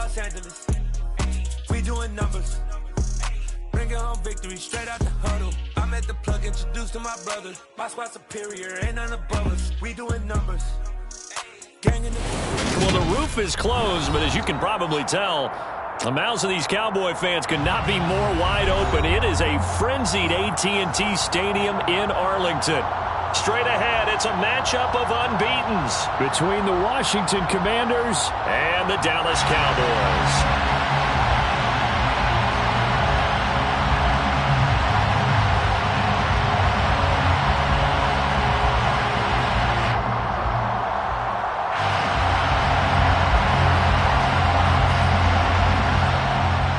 Los Angeles. We doing numbers. Bring it home victory straight out the huddle. I'm at the plug, introduced to my brothers. My squad superior, ain't none above us. We doing numbers. Gang in the... Well, the roof is closed, but as you can probably tell, the mouths of these Cowboy fans could not be more wide open. It is a frenzied AT&T Stadium in Arlington. Straight ahead, it's a matchup of unbeatens between the Washington Commanders and the Dallas Cowboys.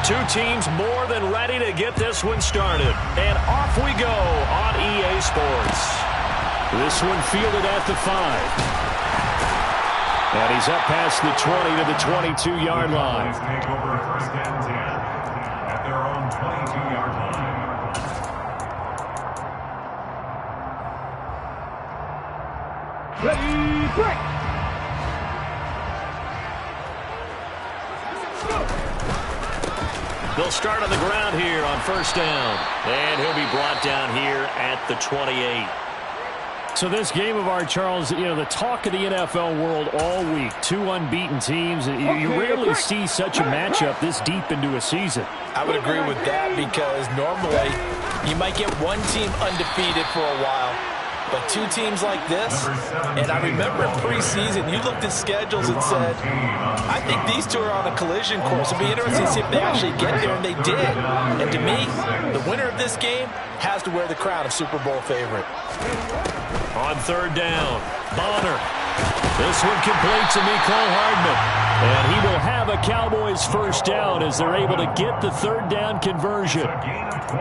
Two teams more than ready to get this one started. And off we go on EA Sports. This one fielded at the 5. And he's up past the 20 to the 22-yard line. Take over first and 10 at their own 22-yard line. Ready, break! They'll start on the ground here on first down. And he'll be brought down here at the 28. So this game of ours, Charles, you know, the talk of the NFL world all week. Two unbeaten teams. You rarely see such a matchup this deep into a season. I would agree with that because normally you might get one team undefeated for a while. But two teams like this, and I remember in preseason, you looked at schedules and said, I think these two are on a collision course. It'll be interesting to see if they actually get there, and they did. And to me, the winner of this game has to wear the crown of Super Bowl favorite. On third down, Bonner. This one complete to Mecole Hardman. And he will have a Cowboys first down as they're able to get the third down conversion.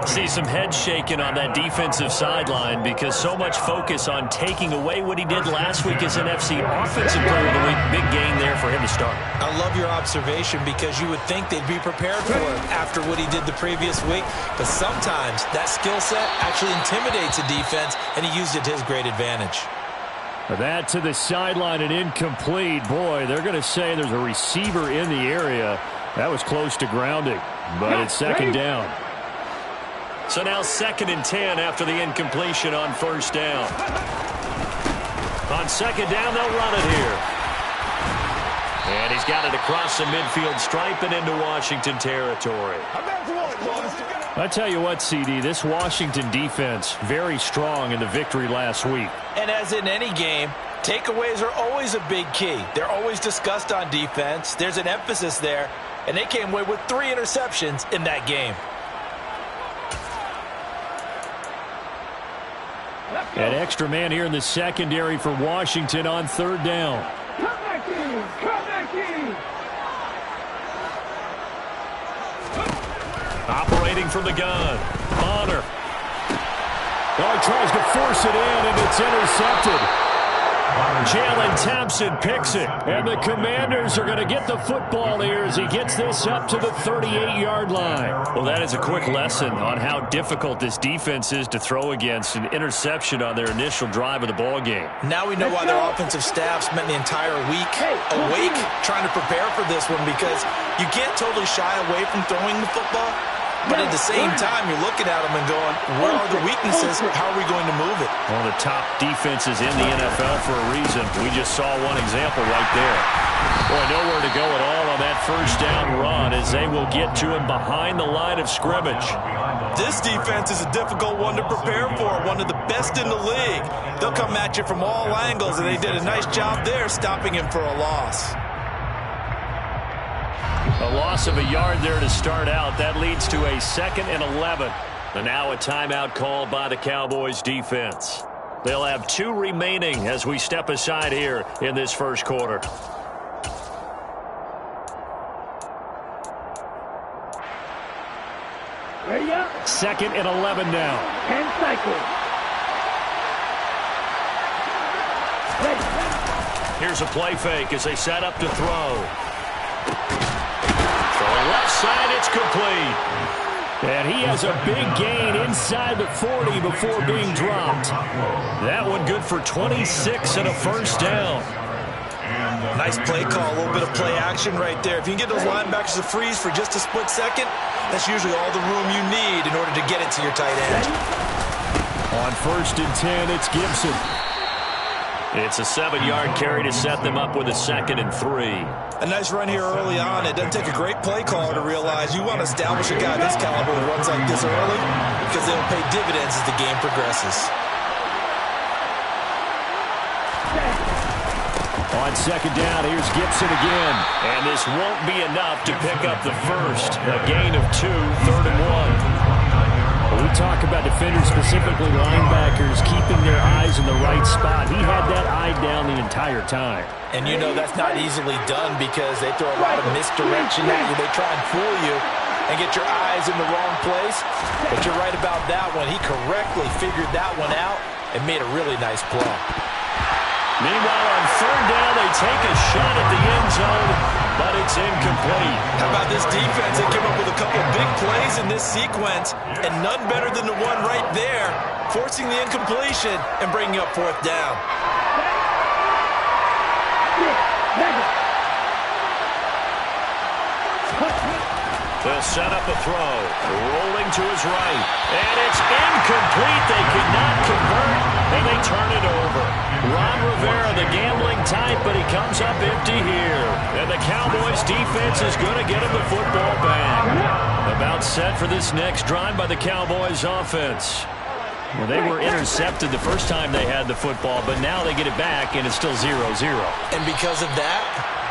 See some head shaking on that defensive sideline because so much focus on taking away what he did last week as an NFC Offensive Player of the Week. Big gain there for him to start. I love your observation because you would think they'd be prepared for it after what he did the previous week. But sometimes that skill set actually intimidates a defense, and he used it to his great advantage. That to the sideline and incomplete. Boy, they're going to say there's a receiver in the area. That was close to grounding, but it's second down. So now 2nd and 10 after the incompletion on first down. On second down, they'll run it here. And he's got it across the midfield stripe and into Washington territory. I tell you what, CD, this Washington defense, very strong in the victory last week. And as in any game, takeaways are always a big key. They're always discussed on defense. There's an emphasis there, and they came away with 3 interceptions in that game. An extra man here in the secondary for Washington on third down. Come back in! Come back in! Operating from the gun, Bonner. Oh, he tries to force it in, and it's intercepted. Jalen Thompson picks it. And the Commanders are going to get the football here as he gets this up to the 38-yard line. Well, that is a quick lesson on how difficult this defense is to throw against. An interception on their initial drive of the ball game. Now we know why their offensive staff spent the entire week awake trying to prepare for this one, because you can't totally shy away from throwing the football. But at the same time, you're looking at them and going, where are the weaknesses? How are we going to move it? One of the top defenses in the NFL for a reason. We just saw one example right there. Boy, nowhere to go at all on that first down run as they will get to him behind the line of scrimmage. This defense is a difficult one to prepare for, one of the best in the league. They'll come at you from all angles, and they did a nice job there stopping him for a loss. A loss of a yard there to start out. That leads to a 2nd and 11. And now a timeout called by the Cowboys defense. They'll have 2 remaining as we step aside here in this first quarter. Ready up? 2nd and 11 now. 10 cycles. Ready. Here's a play fake as they set up to throw. Left side, it's complete. And he has a big gain inside the 40 before being dropped. That one good for 26 and a first down. Nice play call, a little bit of play action right there. If you can get those linebackers to freeze for just a split second, that's usually all the room you need in order to get it to your tight end. On 1st and 10, it's Gibson. It's a 7-yard carry to set them up with a 2nd and 3. A nice run here early on. It doesn't take a great play caller to realize you want to establish a guy this caliber who runs like this early because they'll pay dividends as the game progresses. On 2nd down, here's Gibson again. And this won't be enough to pick up the first. A gain of 2, 3rd and 1. We talk about defenders, specifically linebackers, keeping their eyes in the right spot. He had that eye down the entire time. And you know that's not easily done because they throw a lot of misdirection at you. They try and fool you and get your eyes in the wrong place. But you're right about that one. He correctly figured that one out and made a really nice play. Meanwhile, on 3rd down, they take a shot at the end zone, but it's incomplete. How about this defense? They came up with a couple of big plays in this sequence, and none better than the one right there, forcing the incompletion and bringing up 4th down. They'll set up a throw, rolling to his right, and it's incomplete. They could not convert, and they turn it over. Ron Rivera, the gambling type, but he comes up empty here. And the Cowboys' defense is going to get him the football back. About set for this next drive by the Cowboys' offense. Well, they were intercepted the first time they had the football, but now they get it back, and it's still 0-0. And because of that,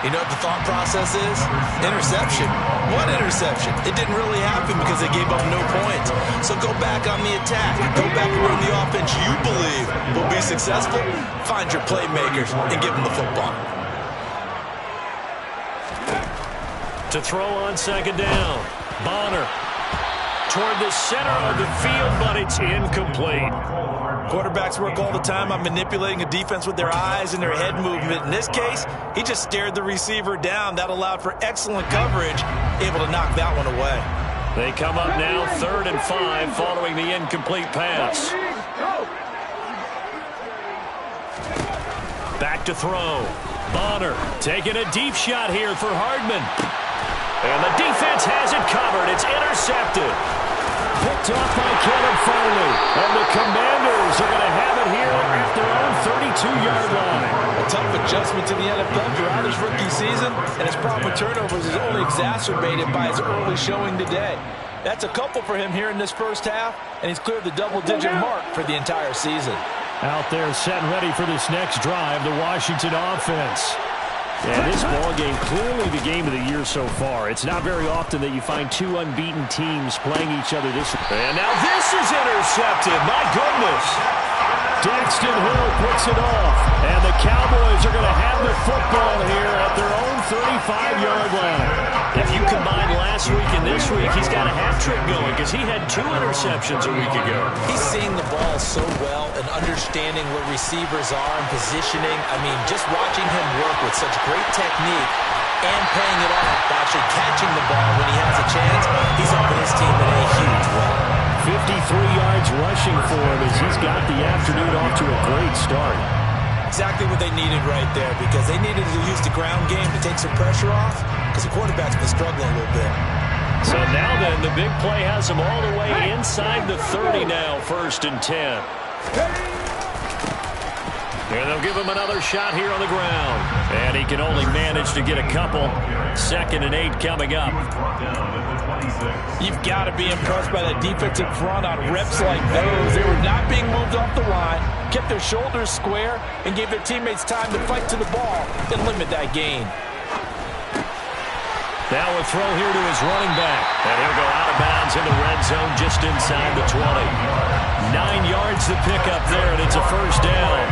you know what the thought process is? Interception. What interception? It didn't really happen because they gave up no points. So go back on the attack. Go back and run the offense you believe will be successful. Find your playmakers and give them the football. To throw on 2nd down. Bonner toward the center of the field, but it's incomplete. Quarterbacks work all the time on manipulating a defense with their eyes and their head movement. In this case, he just stared the receiver down. That allowed for excellent coverage, able to knock that one away. They come up now 3rd and 5 following the incomplete pass. Back to throw. Bonner taking a deep shot here for Hardman. And the defense has it covered. It's intercepted. Picked off by Caleb Farley. And the Commanders are going to have it here at their own 32-yard line. A tough adjustment to the NFL throughout his rookie season, and his problem with turnovers is only exacerbated by his early showing today. That's a couple for him here in this first half, and he's cleared the double-digit mark for the entire season. Out there set and ready for this next drive, the Washington offense. Yeah, this ballgame clearly the game of the year so far. It's not very often that you find 2 unbeaten teams playing each other this way. And now this is intercepted. My goodness. Daxton Hill puts it off. And the Cowboys are going to have the football here at their own 35-yard line. If you combine last week and this week, he's got a hat-trick going because he had 2 interceptions a week ago. He's seeing the ball so well and understanding where receivers are and positioning. I mean, just watching him work with such great technique and paying it off by actually catching the ball when he has a chance, he's helping his team in a huge way. 53 yards rushing for him as he's got the afternoon off to a great start. Exactly what they needed right there because they needed to use the ground game to take some pressure off because the quarterback's been struggling a little bit. So now then, the big play has him all the way inside the 30 now, 1st and 10. And they'll give him another shot here on the ground. And he can only manage to get a couple. 2nd and 8 coming up. You've got to be impressed by that defensive front on reps like those. They were not being moved off the line, kept their shoulders square, and gave their teammates time to fight to the ball and limit that gain. Now a throw here to his running back. And he'll go out of bounds in the red zone just inside the 20. 9 yards to pick up there, and it's a 1st down.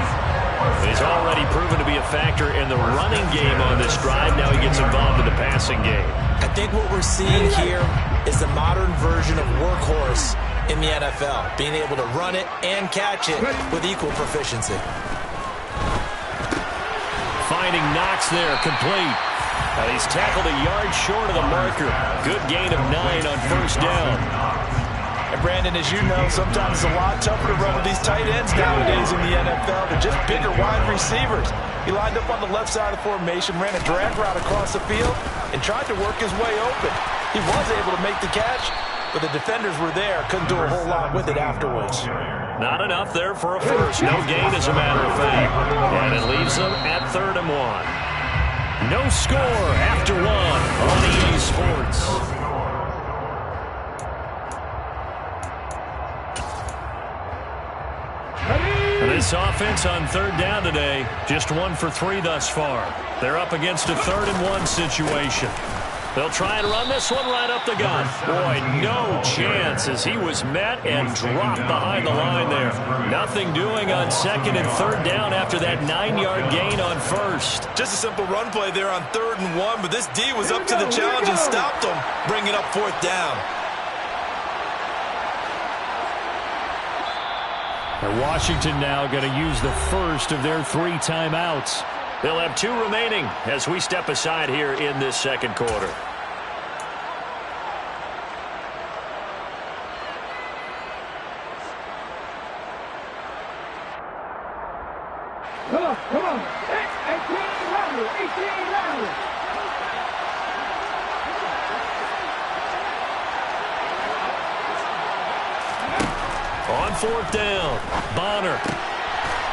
He's already proven to be a factor in the running game on this drive. Now he gets involved in the passing game. I think what we're seeing here is the modern version of workhorse in the NFL, being able to run it and catch it with equal proficiency. Finding Knox there, complete. And he's tackled a yard short of the marker. Good gain of 9 on 1st down. And And Brandon, as you know, sometimes it's a lot tougher to run with these tight ends nowadays in the NFL. They're just bigger wide receivers. He lined up on the left side of the formation, ran a drag route across the field, and tried to work his way open. He was able to make the catch, but the defenders were there. Couldn't do a whole lot with it afterwards. Not enough there for a first. No gain, as a matter of fact. And it leaves them at 3rd and 1. No score after 1 on EA Sports. This offense on 3rd down today, just 1 for 3 thus far. They're up against a 3rd and 1 situation. They'll try and run this one right up the gut. Boy, no chance as he was met and dropped behind the line there. Nothing doing on 2nd and 3rd down after that 9-yard gain on 1st. Just a simple run play there on 3rd and 1, but this D was up to the challenge and stopped him, bringing up 4th down. And Washington now going to use the first of their 3 timeouts. They'll have 2 remaining as we step aside here in this 2nd quarter. Come on. 18 louder. On 4th down, Bonner.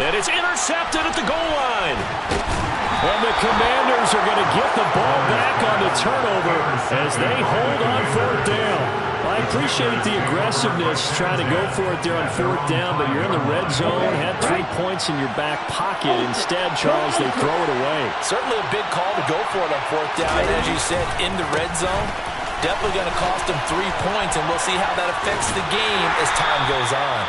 And it's intercepted at the goal line. And the Commanders are going to get the ball back on the turnover as they hold on 4th down. I appreciate the aggressiveness trying to go for it there on 4th down, but you're in the red zone, had 3 points in your back pocket. Instead, Charles, they throw it away. Certainly a big call to go for it on 4th down. And as you said, in the red zone, definitely going to cost them 3 points, and we'll see how that affects the game as time goes on.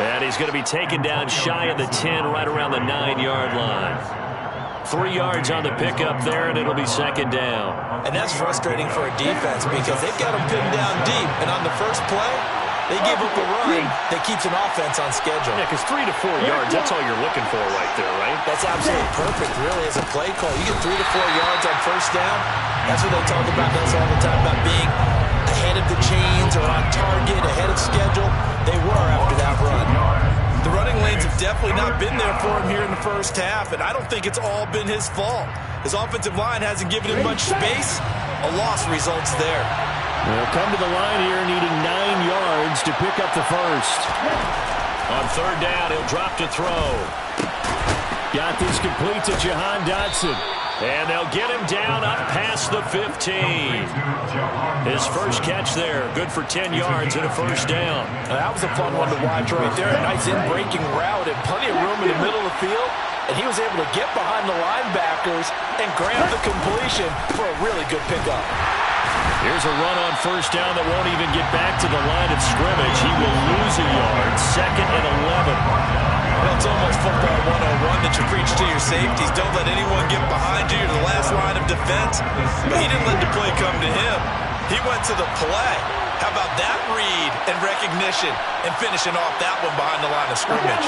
And he's going to be taken down shy of the 10, right around the 9-yard line. 3 yards on the pickup there, and it'll be 2nd down. And that's frustrating for a defense because they've got them pinned down deep, and on the first play, they give up a run that keeps an offense on schedule. Yeah, because 3 to 4 yards, that's all you're looking for right there, right? That's absolutely perfect, really, as a play call. You get 3 to 4 yards on 1st down. That's what they talk about us all the time, about being ahead of the chains or on target, ahead of schedule. They were after that run. The running lanes have definitely not been there for him here in the first half, and I don't think it's all been his fault. His offensive line hasn't given him much space. A loss results there. They'll come to the line here needing 9 yards to pick up the first. On 3rd down, he'll drop to throw. Got this complete to Jahan Dotson. And they'll get him down up past the 15. His first catch there, good for 10 yards and a 1st down. That was a fun one to watch right there. A nice in-breaking route and plenty of room in the middle of the field. And he was able to get behind the linebackers and grab the completion for a really good pickup. Here's a run on 1st down that won't even get back to the line of scrimmage. He will lose a yard, 2nd and 11. Well, it's almost football 101 that you preach to your safeties. Don't let anyone get behind you. You're the last line of defense. But he didn't let the play come to him. He went to the play. How about that read and recognition and finishing off that one behind the line of scrimmage?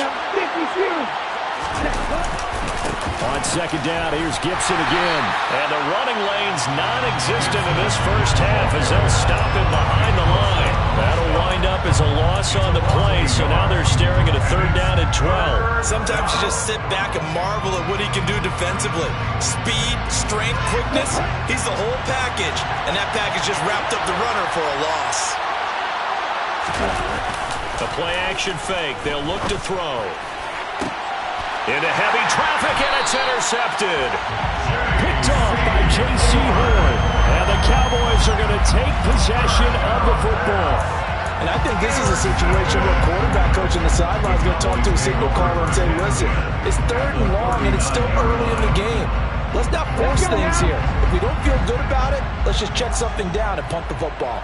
On 2nd down, here's Gibson again. And the running lane's non-existent in this first half as they'll stop him behind the line. That'll wind up as a loss on the play, so now they're staring at a 3rd down and 12. Sometimes you just sit back and marvel at what he can do defensively. Speed, strength, quickness, he's the whole package. And that package just wrapped up the runner for a loss. The play-action fake. They'll look to throw. Into heavy traffic, and it's intercepted. Picked off by J.C. Horn. And the Cowboys are going to take possession of the football. And I think this is a situation where a quarterback coach on the sideline is going to talk to a signal caller and say, listen, it's 3rd and long, and it's still early in the game. Let's not force things here. If we don't feel good about it, let's just check something down and punt the football.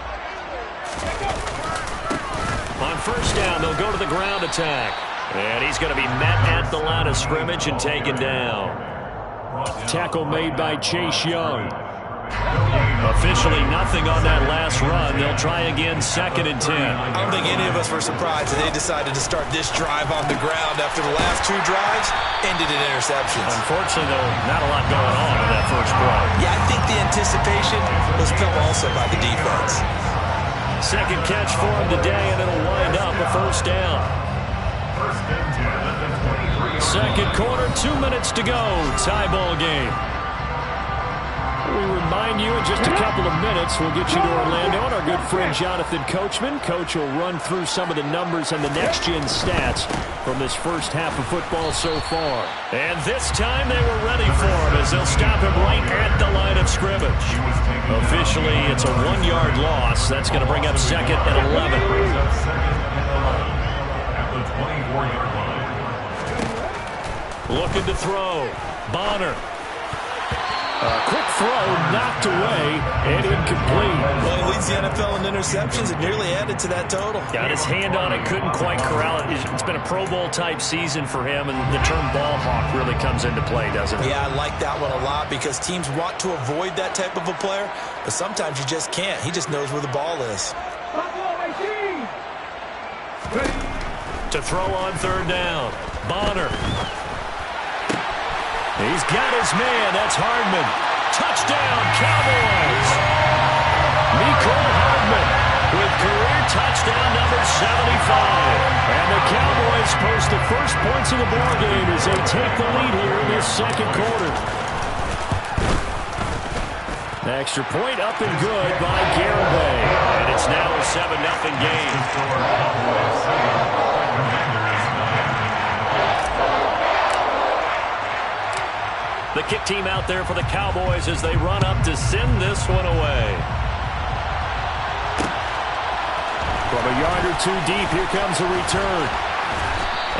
On 1st down, they'll go to the ground attack. And he's going to be met at the line of scrimmage and taken down. Tackle made by Chase Young. Officially nothing on that last run. They'll try again 2nd and 10. I don't think any of us were surprised that they decided to start this drive on the ground after the last 2 drives ended in interceptions. Unfortunately, though, not a lot going on in that first play. Yeah, I think the anticipation was felt also by the defense. Second catch for him today, and it'll wind up a first down. Second quarter, 2 minutes to go. Tie ball game. We remind you in just a couple of minutes, we'll get you to Orlando and our good friend Jonathan Coachman. Coach will run through some of the numbers and the next-gen stats from this first half of football so far. And this time they were ready for him as they'll stop him right at the line of scrimmage. Officially, it's a 1-yard loss. That's going to bring up second and 11. At the 24-yard line. Looking to throw. Bonner. Quick throw, knocked away, and incomplete. Well, he leads the NFL in interceptions and nearly added to that total. Got his hand on it, couldn't quite corral it. It's been a Pro Bowl-type season for him, and the term ball hawk really comes into play, doesn't it? Yeah, I like that one a lot because teams want to avoid that type of a player, but sometimes you just can't. He just knows where the ball is. To throw on third down, Bonner. He's got his man. That's Hardman. Touchdown, Cowboys. Mecole Hardman with career touchdown number 75. And the Cowboys post the first points of the ballgame as they take the lead here in this second quarter. The extra point up and good by Garibay. And it's now a 7-0 game. The kick team out there for the Cowboys as they run up to send this one away. From a yard or two deep, here comes a return.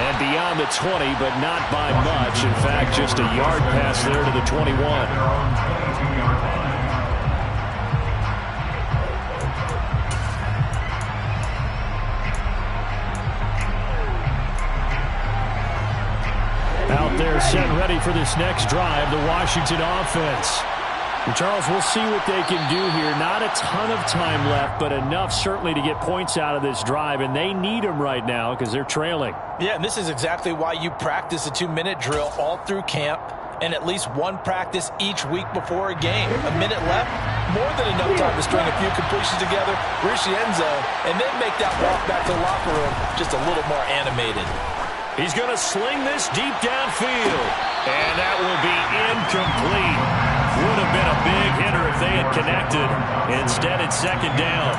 And beyond the 20, but not by much. In fact, just a yard pass there to the 21. Out there set and ready for this next drive, the Washington offense. And Charles, we'll see what they can do here. Not a ton of time left, but enough certainly to get points out of this drive, and they need them right now because they're trailing. Yeah, and this is exactly why you practice a 2-minute drill all through camp and at least one practice each week before a game. A minute left, more than enough time to string a few completions together, reach the end zone, and then make that walk back to the locker room just a little more animated. He's going to sling this deep downfield, and that will be incomplete. Would have been a big hitter if they had connected. Instead, it's second down.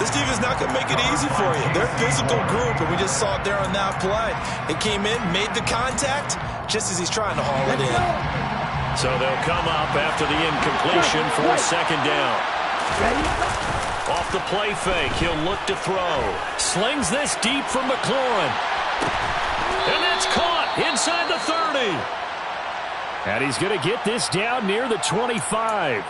This defense is not going to make it easy for you. They're a physical group, and we just saw it there on that play. It came in, made the contact, just as he's trying to haul it in. So they'll come up after the incompletion for a second down. Off the play fake, he'll look to throw. Slings this deep from McLaurin. And that's caught inside the 30. And he's going to get this down near the 25.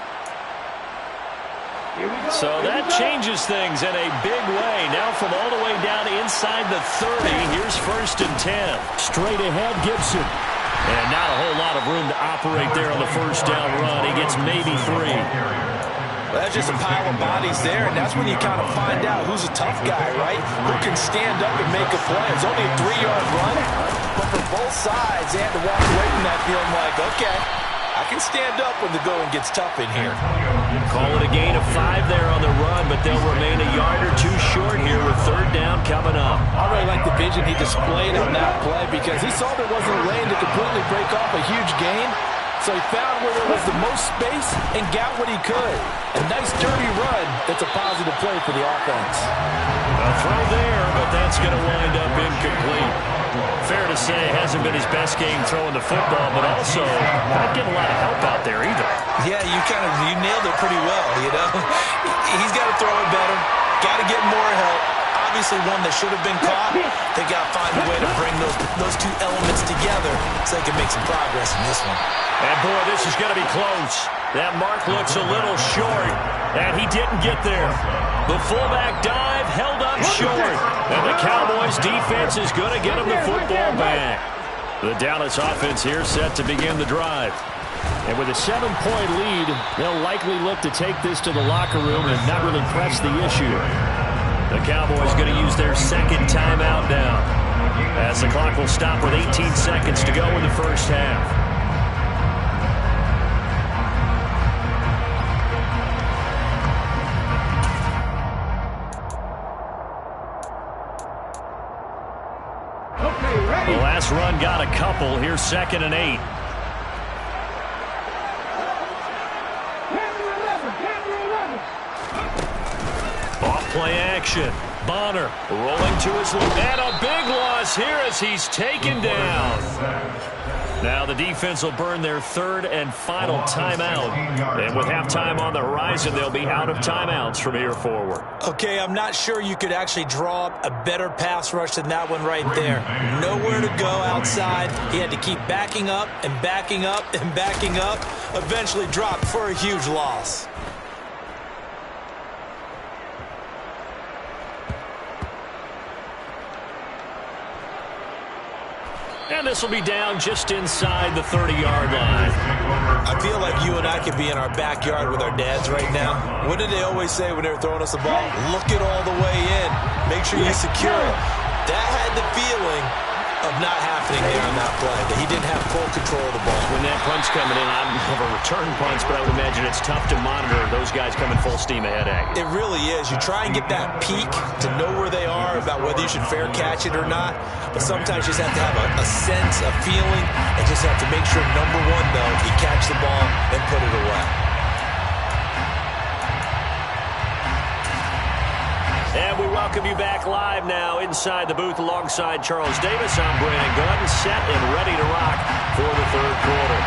So that changes things in a big way. Now from all the way down inside the 30, here's 1st and 10. Straight ahead, Gibson. And not a whole lot of room to operate there on the first down run. He gets maybe 3. Well, that's just a pile of bodies there, and that's when you kind of find out who's a tough guy, right? Who can stand up and make a play. It's only a 3-yard run, but for both sides, they had to walk away from that feeling like, okay, I can stand up when the going gets tough in here. Call it a gain of 5 there on the run, but they'll remain a yard or two short here with third down coming up. I really like the vision he displayed on that play because he saw there wasn't a lane to completely break off a huge gain. So he found where there was the most space and got what he could. A nice dirty run that's a positive play for the offense. A throw there, but that's going to wind up incomplete. Fair to say, hasn't been his best game throwing the football, but also not getting a lot of help out there either. Yeah, you nailed it pretty well, you know. He's got to throw it better, got to get more help. Obviously one that should have been caught. They got to find a way to bring those two elements together so they can make some progress in this one. And boy, this is going to be close. That mark looks a little short, and he didn't get there. The fullback dive held up short, and the Cowboys defense is going to get him the football back. The Dallas offense here set to begin the drive. And with a 7-point lead, they'll likely look to take this to the locker room and not really press the issue. The Cowboys going to use their second timeout now, as the clock will stop with 18 seconds to go in the first half. this run got a couple. Here's 2nd and 8. Off-play action. Bonner rolling to his left. And a big loss here as he's taken down. Now the defense will burn their 3rd and final timeout. And with halftime on the horizon, they'll be out of timeouts from here forward. Okay, I'm not sure you could actually draw up a better pass rush than that one right there. Nowhere to go outside. He had to keep backing up and backing up and backing up. Eventually dropped for a huge loss. And this will be down just inside the 30-yard line. I feel like you and I could be in our backyard with our dads right now. What did they always say when they were throwing us the ball? Look it all the way in. Make sure you secure it. That had the feeling of not happening there on that play, that he didn't have full control of the ball. When that punch coming in, I'm of a return punch, but I would imagine it's tough to monitor those guys coming full steam ahead at you. It really is. You try and get that peek to know where they are, about whether you should fair catch it or not, but sometimes you just have to have a sense, a feeling, and just have to make sure, number one, though, you catch the ball and put it away. And we welcome you back live now inside the booth alongside Charles Davis. I'm Brandon Gunn, set and ready to rock for the 3rd quarter.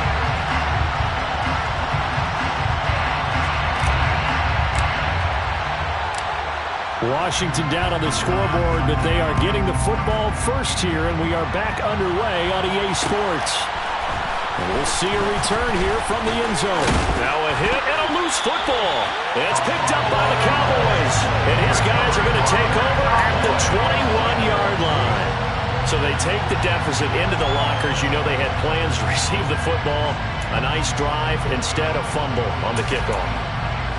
Washington down on the scoreboard, but they are getting the football first here, and we are back underway on EA Sports. And we'll see a return here from the end zone. Now a hit and a loose football. It's picked up by the Cowboys. And his guys are going to take over at the 21-yard line. So they take the deficit into the lockers. You know they had plans to receive the football. A nice drive, instead a fumble on the kickoff.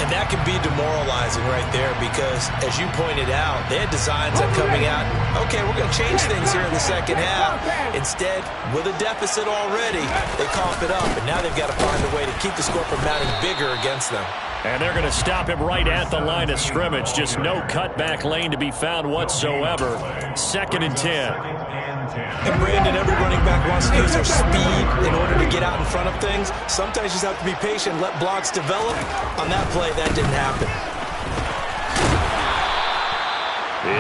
And that can be demoralizing right there because, as you pointed out, they had designs on coming out, okay, we're going to change things here in the second half. Instead, with a deficit already, they cough it up, and now they've got to find a way to keep the score from mounting bigger against them. And they're going to stop him right at the line of scrimmage. Just no cutback lane to be found whatsoever. 2nd and 10. And Brandon, every running back wants to use their speed in order to get out in front of things. Sometimes you just have to be patient, let blocks develop. On that play, that didn't happen.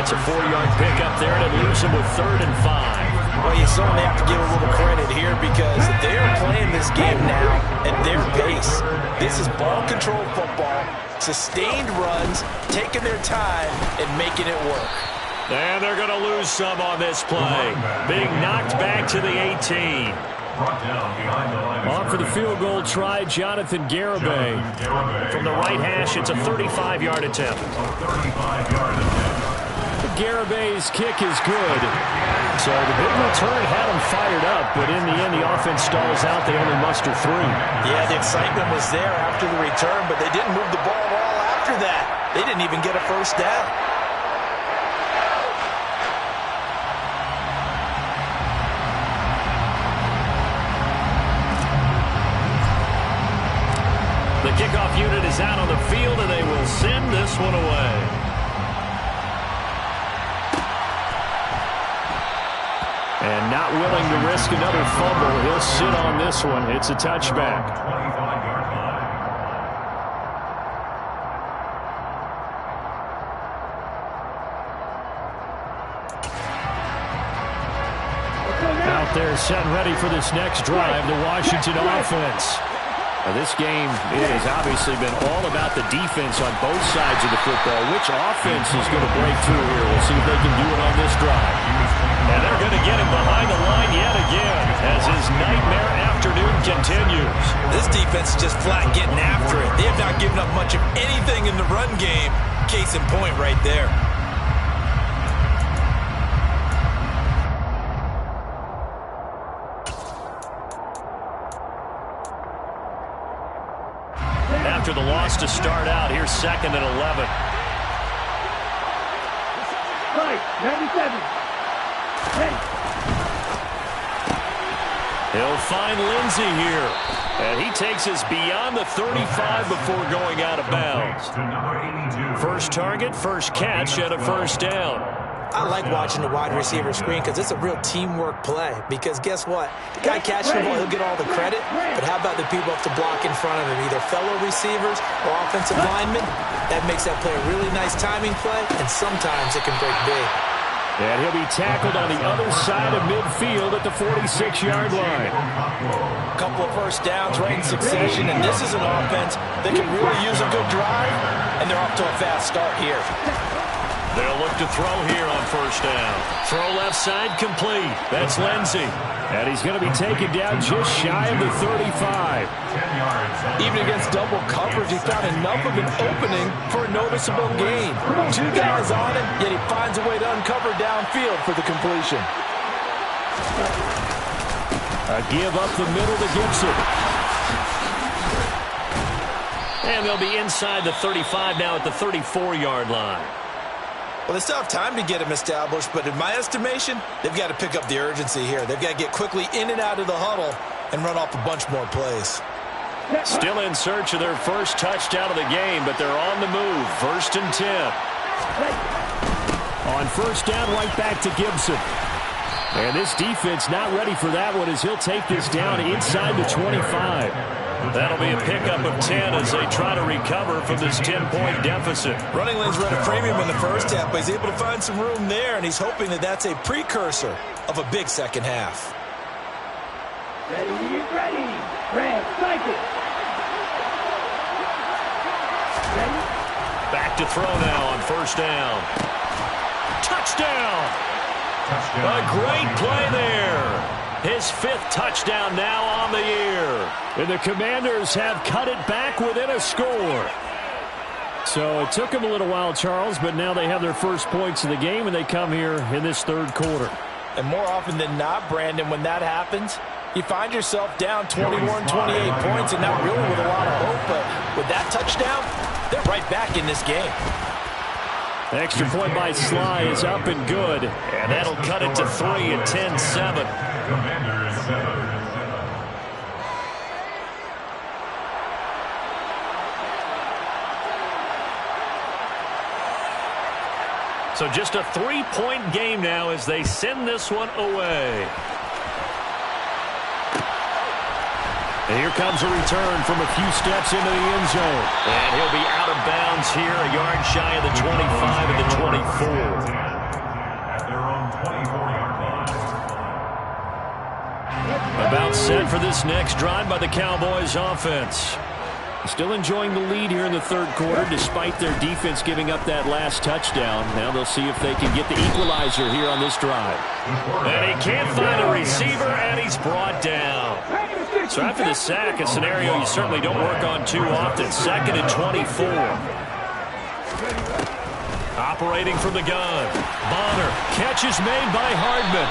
It's a 4-yard pickup there, and it leaves him with 3rd and 5. Well, you certainly have to give a little credit here because they are playing this game now at their pace. This is ball control football, sustained runs, taking their time, and making it work. And they're going to lose some on this play. Being knocked back to the 18. On for the field goal try, Jonathan Garibay. From the right hash, it's a 35-yard attempt. Garibay's kick is good. So the big return had him fired up, but in the end, the offense stalls out. They only muster 3. Yeah, the excitement was there after the return, but they didn't move the ball at all after that. They didn't even get a first down. The kickoff unit is out on the field, and they will send this one away. And not willing to risk another fumble, he'll sit on this one. It's a touchback. Out there set and ready for this next drive, the Washington offense. Now, this game has obviously been all about the defense on both sides of the football. Which offense is going to break through here? We'll see if they can do it on this drive. And they're going to get him behind the line yet again as his nightmare afternoon continues. This defense is just flat getting after it. They have not given up much of anything in the run game. Case in point right there. After the loss to start out, here's 2nd and 11. Right, 97. Hey. He'll find Lindsey here. And he takes us beyond the 35 before going out of bounds. First target, first catch, and a first down. I like watching the wide receiver screen because it's a real teamwork play. Because guess what? The guy catching the ball, he'll get all the credit. But how about the people up to block in front of him, either fellow receivers or offensive linemen? That makes that play a really nice timing play, and sometimes it can break big. And he'll be tackled on the other side of midfield at the 46-yard line. A couple of first downs right in succession, and this is an offense that can really use a good drive, and they're off to a fast start here. They'll look to throw here on first down. Throw left side complete. That's Lindsey. And he's going to be taken down just shy of the 35. 10 yards. Even against double coverage, he found enough of an opening for a noticeable gain. 2 guys on him, yet he finds a way to uncover downfield for the completion. A give up the middle to Gibson. And they'll be inside the 35 now at the 34-yard line. Well, they still have time to get him established, but in my estimation, they've got to pick up the urgency here. They've got to get quickly in and out of the huddle and run off a bunch more plays. Still in search of their first touchdown of the game, but they're on the move. 1st and 10. On first down, right back to Gibson. And this defense not ready for that one as he'll take this down inside the 25. That'll be a pickup of 10 as they try to recover from this 10-point deficit. Running lanes were at a premium in the first half, but he's able to find some room there, and he's hoping that that's a precursor of a big second half. Ready, ready. Red, strike it. Ready? Back to throw now on first down. Touchdown! A great play there. His 5th touchdown now on the year. And the Commanders have cut it back within a score. So it took them a little while, Charles, but now they have their first points of the game, and they come here in this 3rd quarter. And more often than not, Brandon, when that happens, you find yourself down 21, 28 points, and not really with a lot of hope, but with that touchdown, they're right back in this game. The extra point by Sly is up and good. And that'll cut it to 3 at 10-7. Commanders 7. So just a 3-point game now as they send this one away. And here comes a return from a few steps into the end zone. And he'll be out of bounds here, a yard shy of the 25 and the 24. At their own 24-yard line. About set for this next drive by the Cowboys offense. Still enjoying the lead here in the 3rd quarter despite their defense giving up that last touchdown. Now they'll see if they can get the equalizer here on this drive. And he can't find a receiver, and he's brought down. So after the sack, a scenario you certainly don't work on too often. 2nd and 24. Operating from the gun. Bonner. Catch is made by Hardman.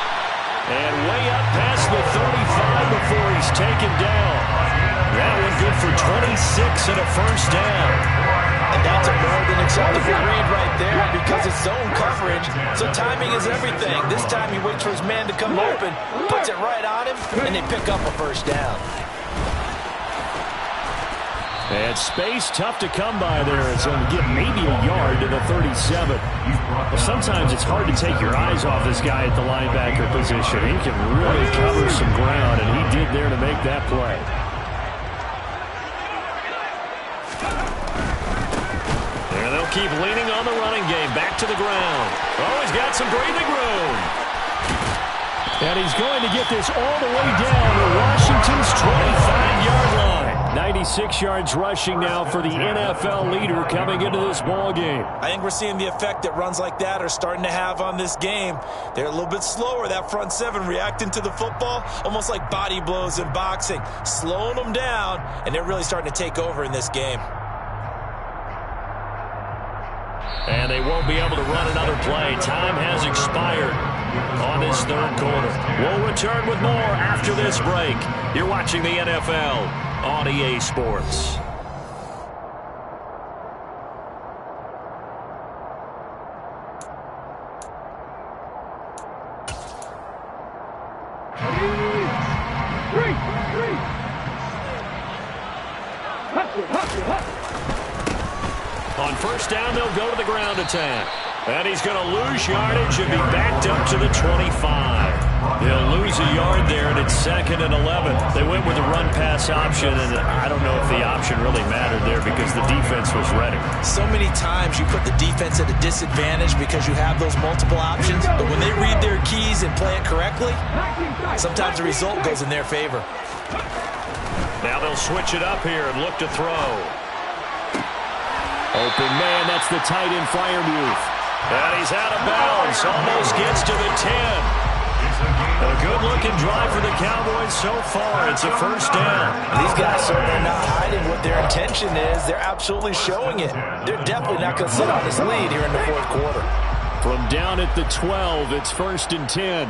And way up past the 35 before he's taken down. That one good for 26 and a first down. And that's a more than acceptable read right there because it's zone coverage, so timing is everything. This time he waits for his man to come open, puts it right on him, and they pick up a first down. And space tough to come by there as they'll get maybe a yard to the 37. Well, sometimes it's hard to take your eyes off this guy at the linebacker position. He can really cover some ground, and he did there to make that play. And they'll keep leaning on the running game. Back to the ground. Oh, he's got some breathing room. And he's going to get this all the way down to Washington's 25-yard line. 96 yards rushing now for the NFL leader coming into this ball game. I think we're seeing the effect that runs like that are starting to have on this game. They're a little bit slower, that front 7, reacting to the football, almost like body blows in boxing, slowing them down, and they're really starting to take over in this game. And they won't be able to run another play. Time has expired on this 3rd quarter. We'll return with more after this break. You're watching the NFL on EA Sports. On first down, they'll go to the ground attack. And he's going to lose yardage and be backed up to the 25. He'll lose a yard there, and it's 2nd and 11. They went with a run-pass option, and I don't know if the option really mattered there because the defense was ready. So many times you put the defense at a disadvantage because you have those multiple options, but when they read their keys and play it correctly, sometimes the result goes in their favor. Now they'll switch it up here and look to throw. Open man, that's the tight end flyer move. And he's out of bounds, almost gets to the 10. A good-looking drive for the Cowboys so far. It's a first down. These guys certainly are not hiding what their intention is. They're absolutely showing it. They're definitely not going to sit on this lead here in the fourth quarter. From down at the 12, it's 1st and 10.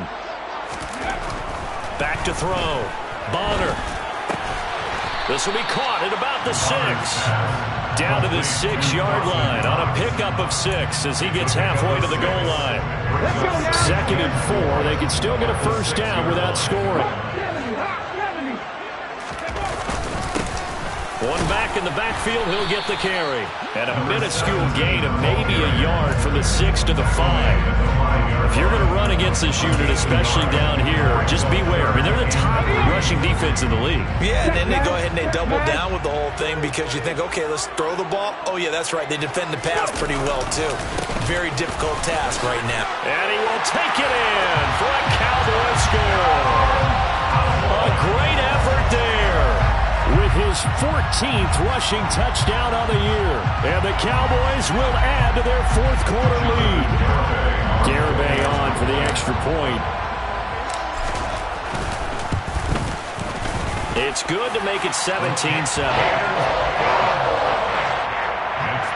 Back to throw. Bonner. This will be caught at about the 6. Down to the 6-yard line on a pickup of 6 as he gets halfway to the goal line. 2nd and 4. They can still get a first down without scoring. One back in the backfield, he'll get the carry. And a minuscule gain of maybe a yard from the 6 to the 5. If you're going to run against this unit, especially down here, just beware. I mean, they're the top rushing defense in the league. Yeah, and then they go ahead and they double down with the whole thing because you think, okay, let's throw the ball. Oh, yeah, that's right. They defend the pass pretty well, too. Very difficult task right now. And he will take it in for a Cowboy score. A great effort there with his 14th rushing touchdown on the year. And the Cowboys will add to their fourth quarter lead. Garibay on for the extra point. It's good to make it 17-7. Next,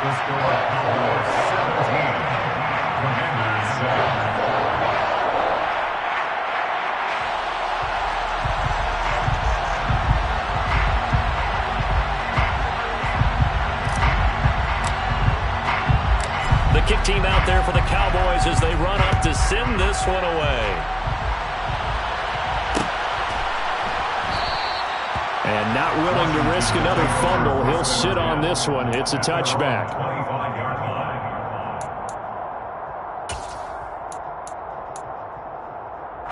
the score, Cowboys 17, Commanders 7. The kick team out there for the Cowboys as they run up to send this one away. And not willing to risk another fumble, he'll sit on this one. It's a touchback. 25-yard line.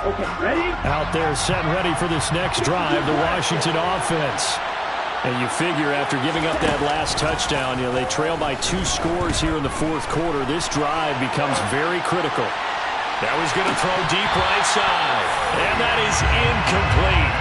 Okay, ready? Out there set and ready for this next drive, the Washington offense. And you figure after giving up that last touchdown, they trail by 2 scores here in the fourth quarter. This drive becomes very critical. Now he's going to throw deep right side. And that is incomplete.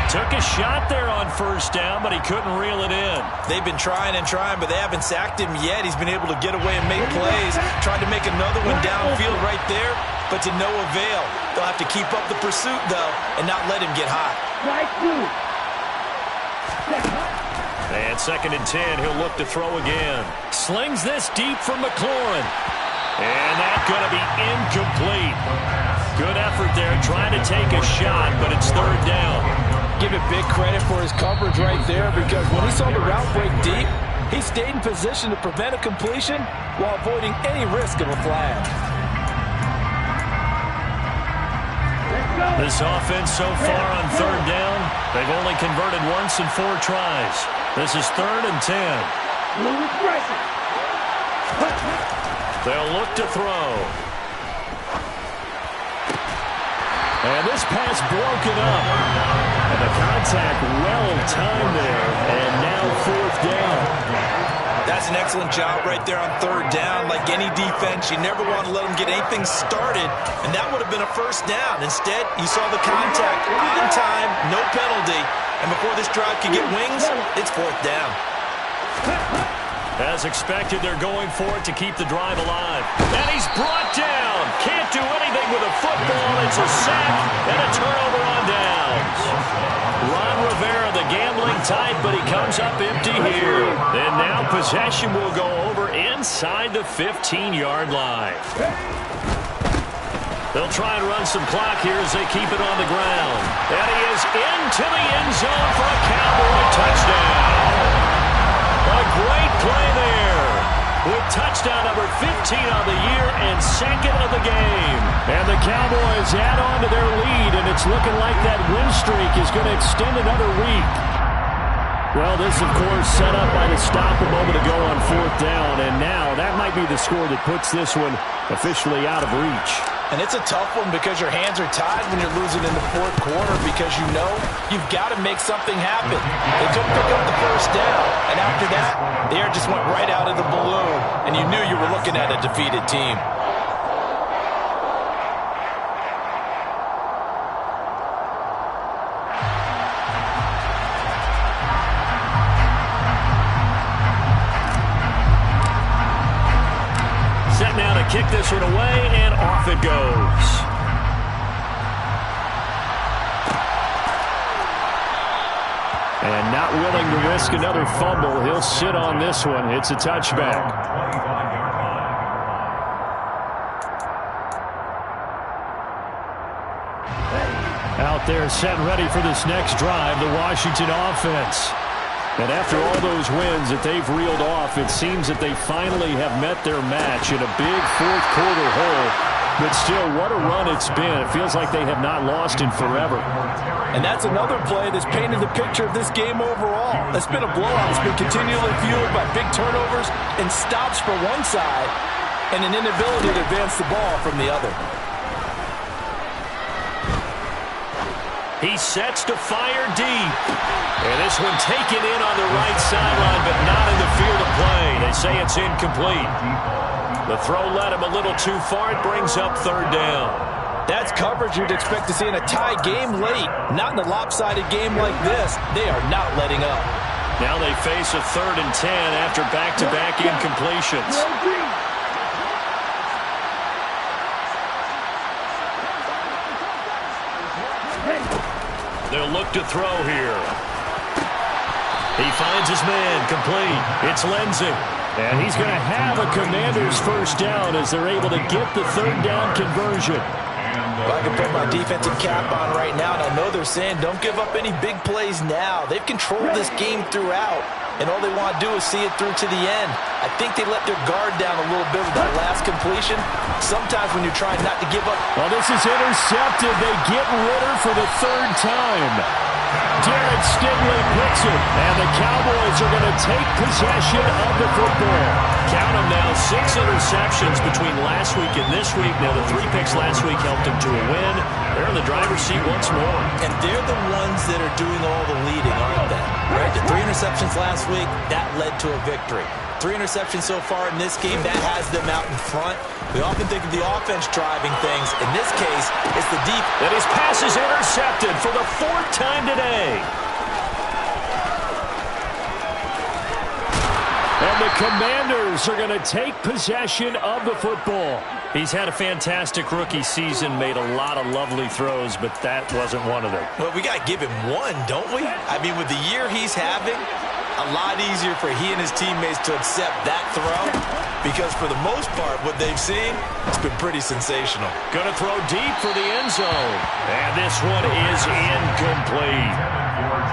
Took a shot there on first down, but he couldn't reel it in. They've been trying and trying, but they haven't sacked him yet. He's been able to get away and make plays. Tried to make another one downfield right there, but to no avail. They'll have to keep up the pursuit, though, and not let him get hot. Strike 2. And 2nd and 10, he'll look to throw again. Slings this deep from McLaurin. And that's going to be incomplete. Good effort there trying to take a shot, but it's 3rd down. Give it big credit for his coverage right there because when he saw the route break deep, he stayed in position to prevent a completion while avoiding any risk of a flag. This offense so far on 3rd down, they've only converted once in 4 tries. This is 3rd and 10. They'll look to throw. And this pass broken up. And the contact well-timed there. And now 4th down. That's an excellent job right there on 3rd down. Like any defense, you never want to let them get anything started, and that would have been a first down. Instead, you saw the contact on time, no penalty, and before this drive could get wings, it's 4th down. As expected, they're going for it to keep the drive alive. And he's brought down. Can't do anything with a football. It's a sack and a turnover on downs. Ron Rivera, the gambling type, but he comes up empty here. And now possession will go over inside the 15-yard line. They'll try and run some clock here as they keep it on the ground. And he is into the end zone for a Cowboy touchdown. A great play there with touchdown number 15 on the year and 2nd of the game. And the Cowboys add on to their lead, and it's looking like that win streak is going to extend another week. Well, this, of course, set up by the stop a moment ago on 4th down, and now that might be the score that puts this one officially out of reach. And it's a tough one because your hands are tied when you're losing in the fourth quarter because you know you've got to make something happen. They couldn't pick up the first down, and after that, the air just went right out of the balloon, and you knew you were looking at a defeated team. Now to kick this one away, and off it goes. And not willing to risk another fumble. He'll sit on this one. It's a touchback. Out there set ready for this next drive, the Washington offense. And after all those wins that they've reeled off, it seems that they finally have met their match in a big fourth-quarter hole. But still, what a run it's been. It feels like they have not lost in forever. And that's another play that's painted the picture of this game overall. It's been a blowout. It's been continually fueled by big turnovers and stops for one side and an inability to advance the ball from the other. He sets to fire deep. And this one taken in on the right sideline, but not in the field of play. They say it's incomplete. The throw led him a little too far. It brings up third down. That's coverage you'd expect to see in a tie game late. Not in a lopsided game like this. They are not letting up. Now they face a 3rd and 10 after back-to-back incompletions. They'll look to throw here. He finds his man, complete. It's Lindsey. And he's going to have a Commanders first down as they're able to get the 3rd down conversion. Well, I can put my defensive cap on right now, and I know they're saying don't give up any big plays now. They've controlled this game throughout, and all they want to do is see it through to the end. I think they let their guard down a little bit with that last completion. Sometimes when you're trying not to give up. Well, this is intercepted. They get Ritter for the 3rd time. Jared Stingley picks it, and the Cowboys are going to take possession of the football. Count them now, 6 interceptions between last week and this week. Now, the 3 picks last week helped them to a win. They're in the driver's seat once more. And they're the ones that are doing all the leading, aren't they? Right? The 3 interceptions last week, that led to a victory. 3 interceptions so far in this game, that has them out in front. We often think of the offense driving things. In this case, it's the deep. And his pass is intercepted for the 4th time today. And the Commanders are going to take possession of the football. He's had a fantastic rookie season, made a lot of lovely throws, but that wasn't one of them. Well, we got to give him one, don't we? I mean, with the year he's having, a lot easier for he and his teammates to accept that throw because for the most part, what they've seen, it's been pretty sensational. Going to throw deep for the end zone. And this one is incomplete.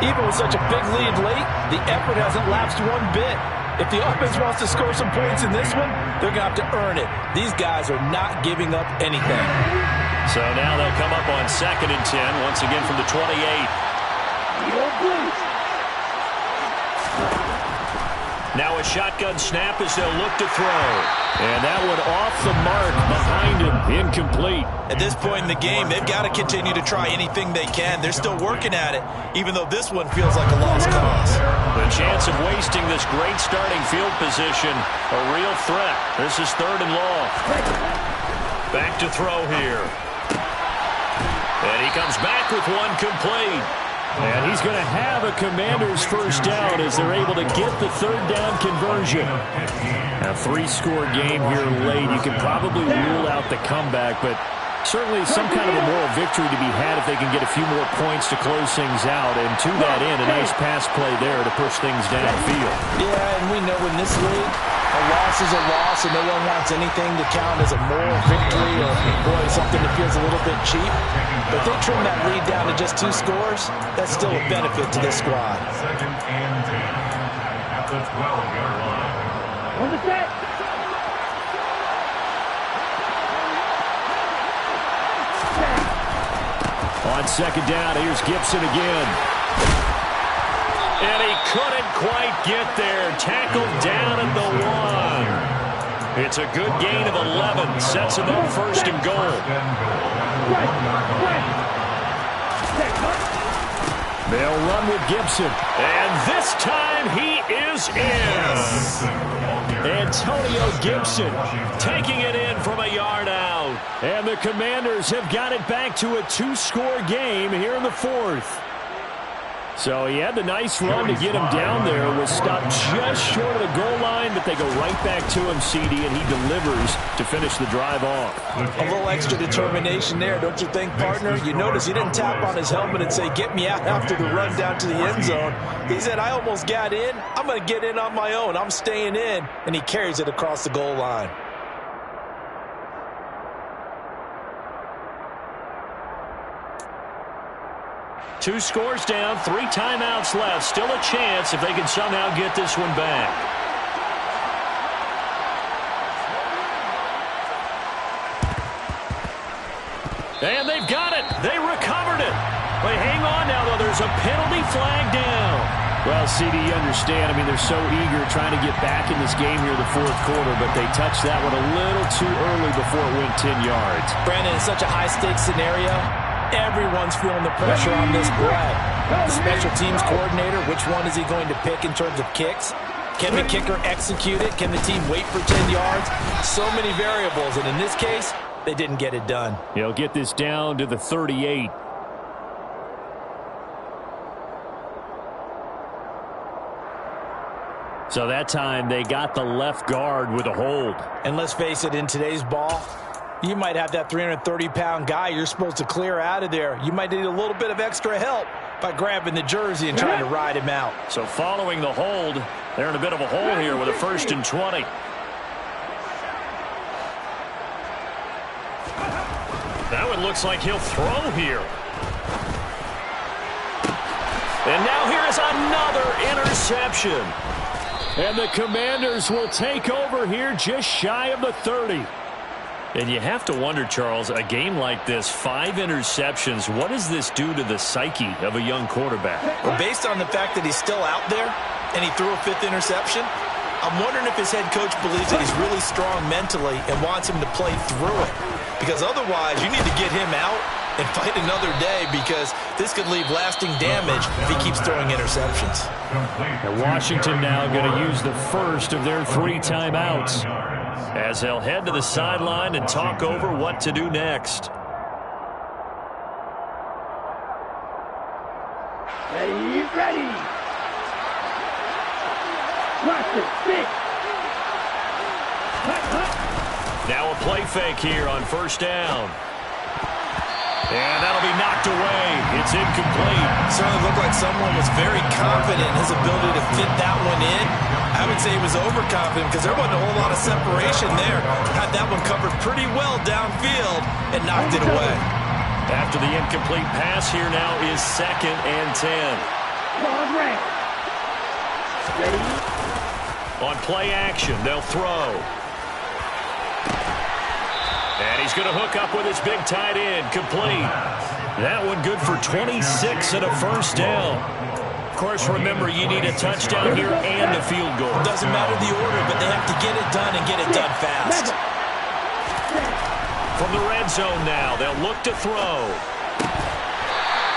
Even with such a big lead late, the effort hasn't lapsed one bit. If the offense wants to score some points in this one, they're going to have to earn it. These guys are not giving up anything. So now they'll come up on 2nd and 10, once again from the 28. Now a shotgun snap as they'll look to throw. And that one off the mark behind him, incomplete. At this point in the game, they've got to continue to try anything they can. They're still working at it, even though this one feels like a lost cause. The chance of wasting this great starting field position, a real threat. This is 3rd and long. Back to throw here. And he comes back with one complete. And he's going to have a Commanders first down as they're able to get the 3rd down conversion. A 3-score game here late. You can probably rule out the comeback, but certainly some kind of a moral victory to be had if they can get a few more points to close things out. And to that end, a nice pass play there to push things downfield. Yeah, and we know in this league, a loss is a loss, and no one wants anything to count as a moral victory or, boy, something that feels a little bit cheap. But they trim that lead down to just 2 scores. That's still a benefit to this squad. 2nd and 10 at the 12-yard line. On the set. On 2nd down, here's Gibson again. And he couldn't quite get there. Tackled down at the 1. It's a good gain of 11. Sets him up first and goal. They'll run with Gibson. And this time he is in. Antonio Gibson taking it in from a yard out. And the Commanders have got it back to a 2-score game here in the fourth. So he had the nice run to get him down there. Was stopped just short of the goal line, but they go right back to him, CD, and he delivers to finish the drive off. A little extra determination there, don't you think, partner? You notice he didn't tap on his helmet and say, get me out after the run down to the end zone. He said, I almost got in. I'm going to get in on my own. I'm staying in. And he carries it across the goal line. Two scores down, 3 timeouts left. Still a chance if they can somehow get this one back. And they've got it. They recovered it. Wait, hang on now, though. There's a penalty flag down. Well, CD, you understand. I mean, they're so eager trying to get back in this game here in the fourth quarter, but they touched that one a little too early before it went 10 yards. Brandon, it's such a high-stakes scenario. Everyone's feeling the pressure on this play. The special teams coordinator, which one is he going to pick in terms of kicks? Can the kicker execute it? Can the team wait for 10 yards? So many variables, and in this case, they didn't get it done. He'll get this down to the 38. So that time they got the left guard with a hold. And let's face it, in today's ball, you might have that 330-pound guy you're supposed to clear out of there. You might need a little bit of extra help by grabbing the jersey and trying to ride him out. So following the hold, they're in a bit of a hole here with a 1st and 20. That one looks like he'll throw here. And now here is another interception. And the Commanders will take over here just shy of the 30. And you have to wonder, Charles, a game like this, 5 interceptions, what does this do to the psyche of a young quarterback? Well, based on the fact that he's still out there and he threw a 5th interception, I'm wondering if his head coach believes that he's really strong mentally and wants him to play through it. Because otherwise, you need to get him out and fight another day, because this could leave lasting damage if he keeps throwing interceptions. And Washington now going to use the first of their 3 timeouts, as they'll head to the sideline and talk over what to do next. Ready. Now a play fake here on 1st down. And that'll be knocked away. It's incomplete. Certainly looked like someone was very confident in his ability to fit that one in. I would say he was overconfident because there wasn't a whole lot of separation there. Had that one covered pretty well downfield and knocked it away. After the incomplete pass, here now is 2nd and 10. On play action, they'll throw. And he's going to hook up with his big tight end, complete. That one good for 26 and a 1st down. Of course, remember, you need a touchdown here and a field goal. Doesn't matter the order, but they have to get it done and get it done fast. From the red zone now, they'll look to throw.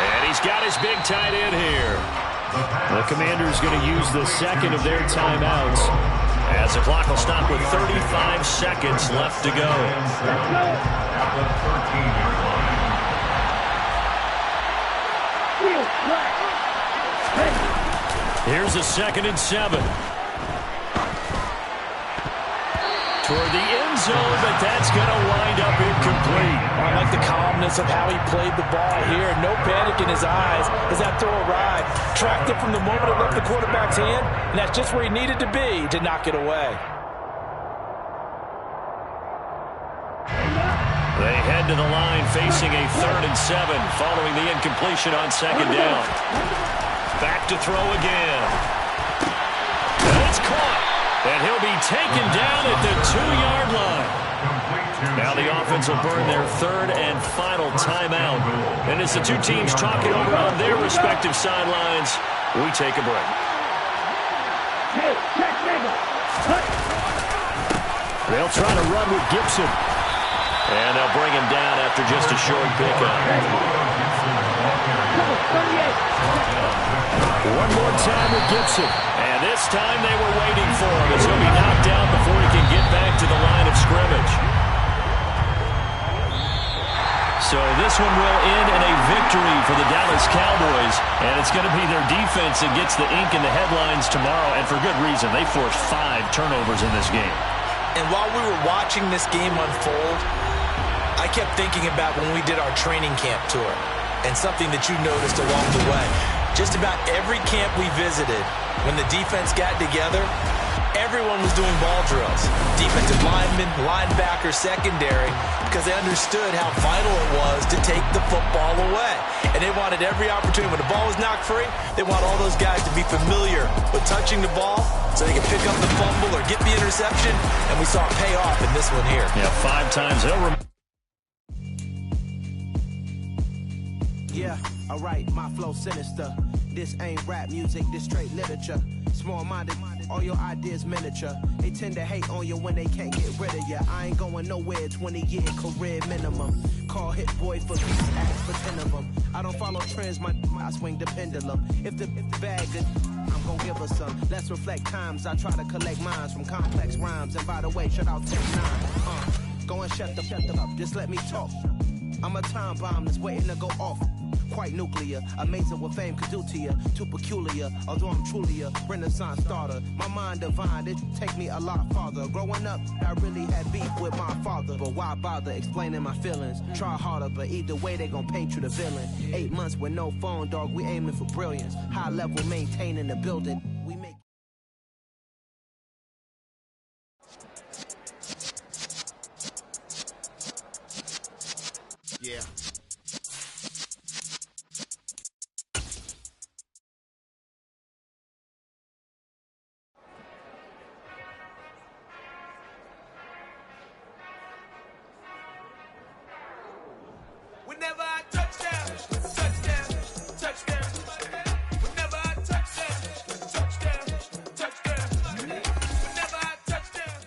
And he's got his big tight end here. The Commanders going to use the 2nd of their timeouts, as the clock will stop with 35 seconds left to go. Here's a 2nd and 7. Toward the end zone, but that's going to wind up incomplete. I like the calmness of how he played the ball here. No panic in his eyes as that throw arrived. Tracked it from the moment it left the quarterback's hand, and that's just where he needed to be to knock it away. They head to the line facing a 3rd and 7 following the incompletion on 2nd down. Back to throw again. And it's caught. And he'll be taken down at the 2-yard line. Now the offense will burn their 3rd and final timeout. And as the two teams talk it over on their respective sidelines, we take a break. They'll try to run with Gibson. And they'll bring him down after just a short pickup. One more time with Gibson. And this time they were waiting for him as he'll be knocked down before he can get back to the line of scrimmage. So this one will end in a victory for the Dallas Cowboys. And it's going to be their defense that gets the ink in the headlines tomorrow. And for good reason. They forced 5 turnovers in this game. And while we were watching this game unfold, I kept thinking about when we did our training camp tour and something that you noticed along the way. Just about every camp we visited, when the defense got together, everyone was doing ball drills. Defensive linemen, linebackers, secondary, because they understood how vital it was to take the football away. And they wanted every opportunity. When the ball was knocked free, they want all those guys to be familiar with touching the ball so they can pick up the fumble or get the interception. And we saw it pay off in this one here. Yeah, 5 times over. Yeah, alright, my flow sinister. This ain't rap music, this straight literature. Small-minded, all your ideas miniature. They tend to hate on you when they can't get rid of you. I ain't going nowhere, 20-year career minimum. Call hit boy for beats, ask for 10 of them. I don't follow trends, I swing the pendulum. If the bag good, I'm gonna give her some. Let's reflect times, I try to collect minds from complex rhymes. And by the way, shut out Tech 9. Go and shut the up, just let me talk. I'm a time bomb that's waiting to go off. Quite nuclear, amazing what fame could do to you. Too peculiar, although I'm truly a renaissance starter. My mind divine, it take me a lot farther. Growing up, I really had beef with my father. But why bother explaining my feelings? Try harder, but either way they gon' paint you the villain. 8 months with no phone, dog, we aiming for brilliance. High level maintaining the building. We make yeah. Whenever I touchdown, touchdown, touchdown. Whenever I touchdown, touchdown, touchdown. Whenever I touchdown.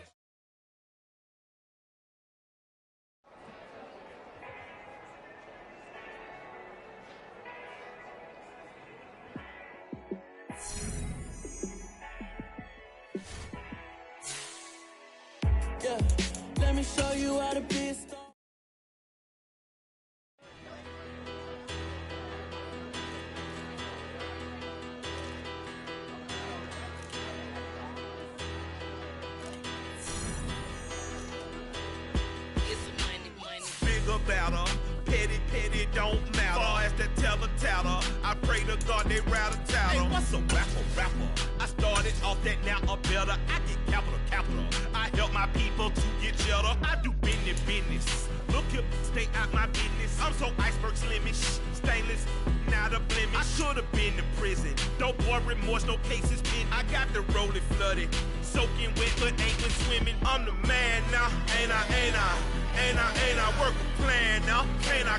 Yeah, let me show you how to be a star. Better, petty, don't matter. Far as the teller, I pray to God they rattle tattle. Hey, what's a rapper? I started off that, now I'm better. I get capital. I help my people to get cheddar. I do business. Look here, stay out my business. I'm so iceberg slimish, stainless, not a blemish. I should've been in prison. No boy remorse, no cases pinned. I got the rolling flooded, soaking wet, but ain't been swimming. I'm the man now, ain't I work a plan now. Can't I?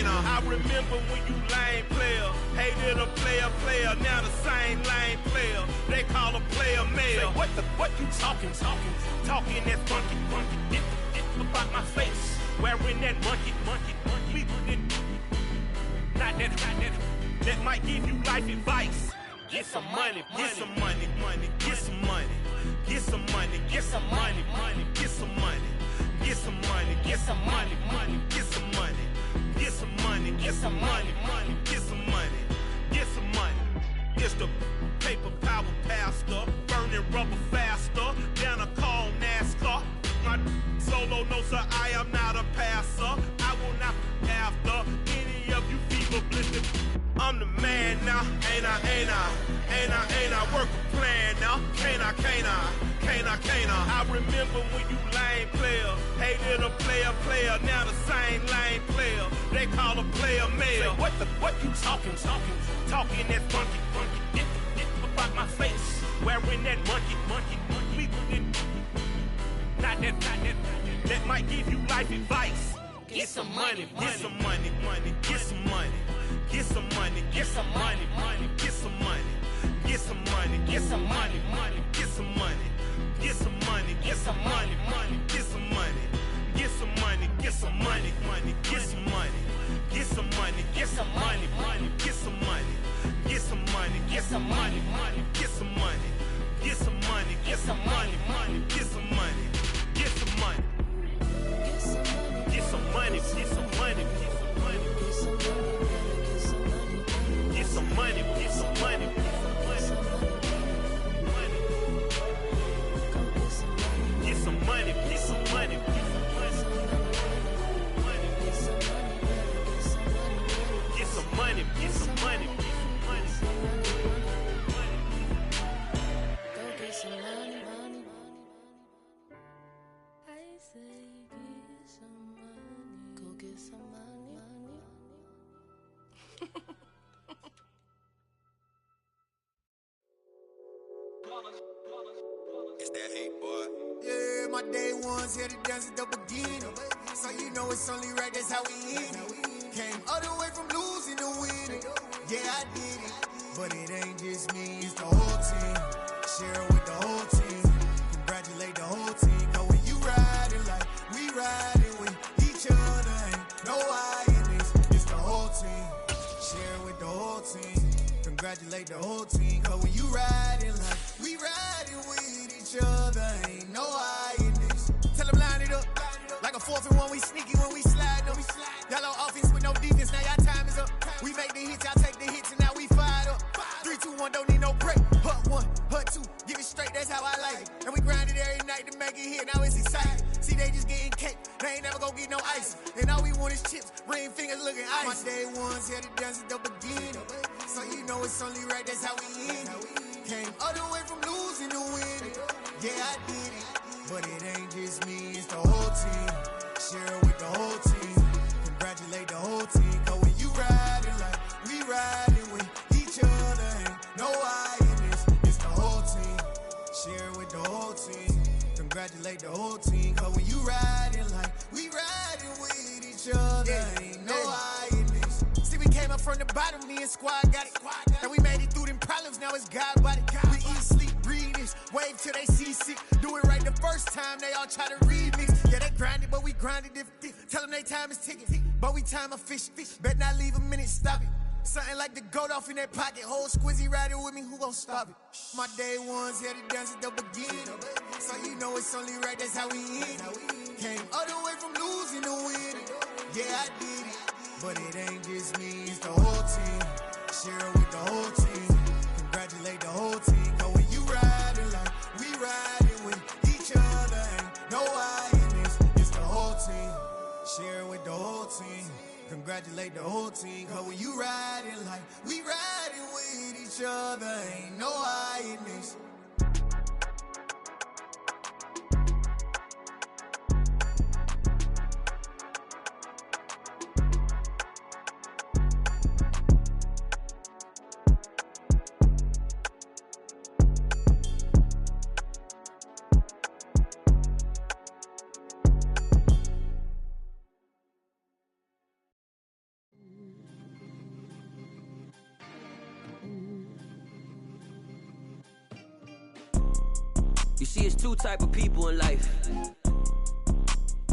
I remember when you lame player, hated a player, now the same lame player. They call a player male. Say, what you talking that funky. Get about my face, wearing that monkey. We not that might give you life advice. Get some money. Get some money. Get some money. Get some money. Get some money. Get some money. Get some money. Get some money. Get some money. Get some money. Get some money. Get some money. Get some money. It's the paper power pastor, burning rubber faster than a call NASCAR. My solo, no sir, I am not a passer. I will not after any of you feeble blistered. I'm the man now, ain't I work a plan now, can't I? I remember when you lame player, hated a player, now the same lame player, they call a player male. Say, what you talking that funky, get about my face, wearing that monkey, we not that might give you life advice. Get some money. Get some money. Get some money. Get some money. Get some money. Get some money. Get some money. Get some money. Get some money. Get some money. Get some my day ones here to dance at the beginning. So you know it's only right, that's how we end it. Came all the way from losing to winning. Yeah, I did it, but it ain't just me, it's the whole team. Share it with the whole team. Congratulate the whole team. Cause when you riding like we riding with each other, ain't no I in this, it's the whole team. Share it with the whole team. Congratulate the whole team. Cause when you riding like we riding with each other, ain't no I in this. Tell them line it up. Like a 4th and 1, we sneaky when we slide them. Y'all on offense with no defense, now y'all time is up. We make the hits, y'all take the hits, and now we fired up. 3, 2, 1, don't need no break. Hut 1, hut 2, give it straight, that's how I like it. And we grind it every night to make it hit, now it's exciting. See, they just getting cake, they ain't never gonna get no ice. And all we want is chips, ring fingers looking ice. My day ones here to dance at the beginning. So you know it's only right, that's how we end it. Came all the way from losing to winning. Yeah, I did it, but it ain't just me, it's the whole team. Share it with the whole team. Congratulate the whole team. Cause when you riding like we riding with each other, ain't no I in this, it's the whole team. Share it with the whole team. Congratulate the whole team. Cause when you riding like we riding with each other, ain't no I in this. See, we came up from the bottom, me and squad got it. And we made it through them problems, now it's God body. We eat, sleep, breathe this, wave till they see sick. Do it right the first time, they all try to remix. Yeah, they grinded, but we grinded different. Tell them they time is ticking, but we time a fish. Bet not leave a minute, stop it. Something like the goat off in that pocket. Whole squizzy riding with me, who gon' stop it? My day ones here to dance at the beginning. So you know it's only right, that's how we end it. Came all the way from losing to winning. Yeah, I did it, but it ain't just me, it's the whole team. Share it with the whole team. Congratulate the whole team. Cause when you riding like we riding with each other, ain't no I in this, it's the whole team. Share it with the whole team. Congratulate the whole team. Cause when you riding like we riding with each other, ain't no I in this. You see, it's two type of people in life.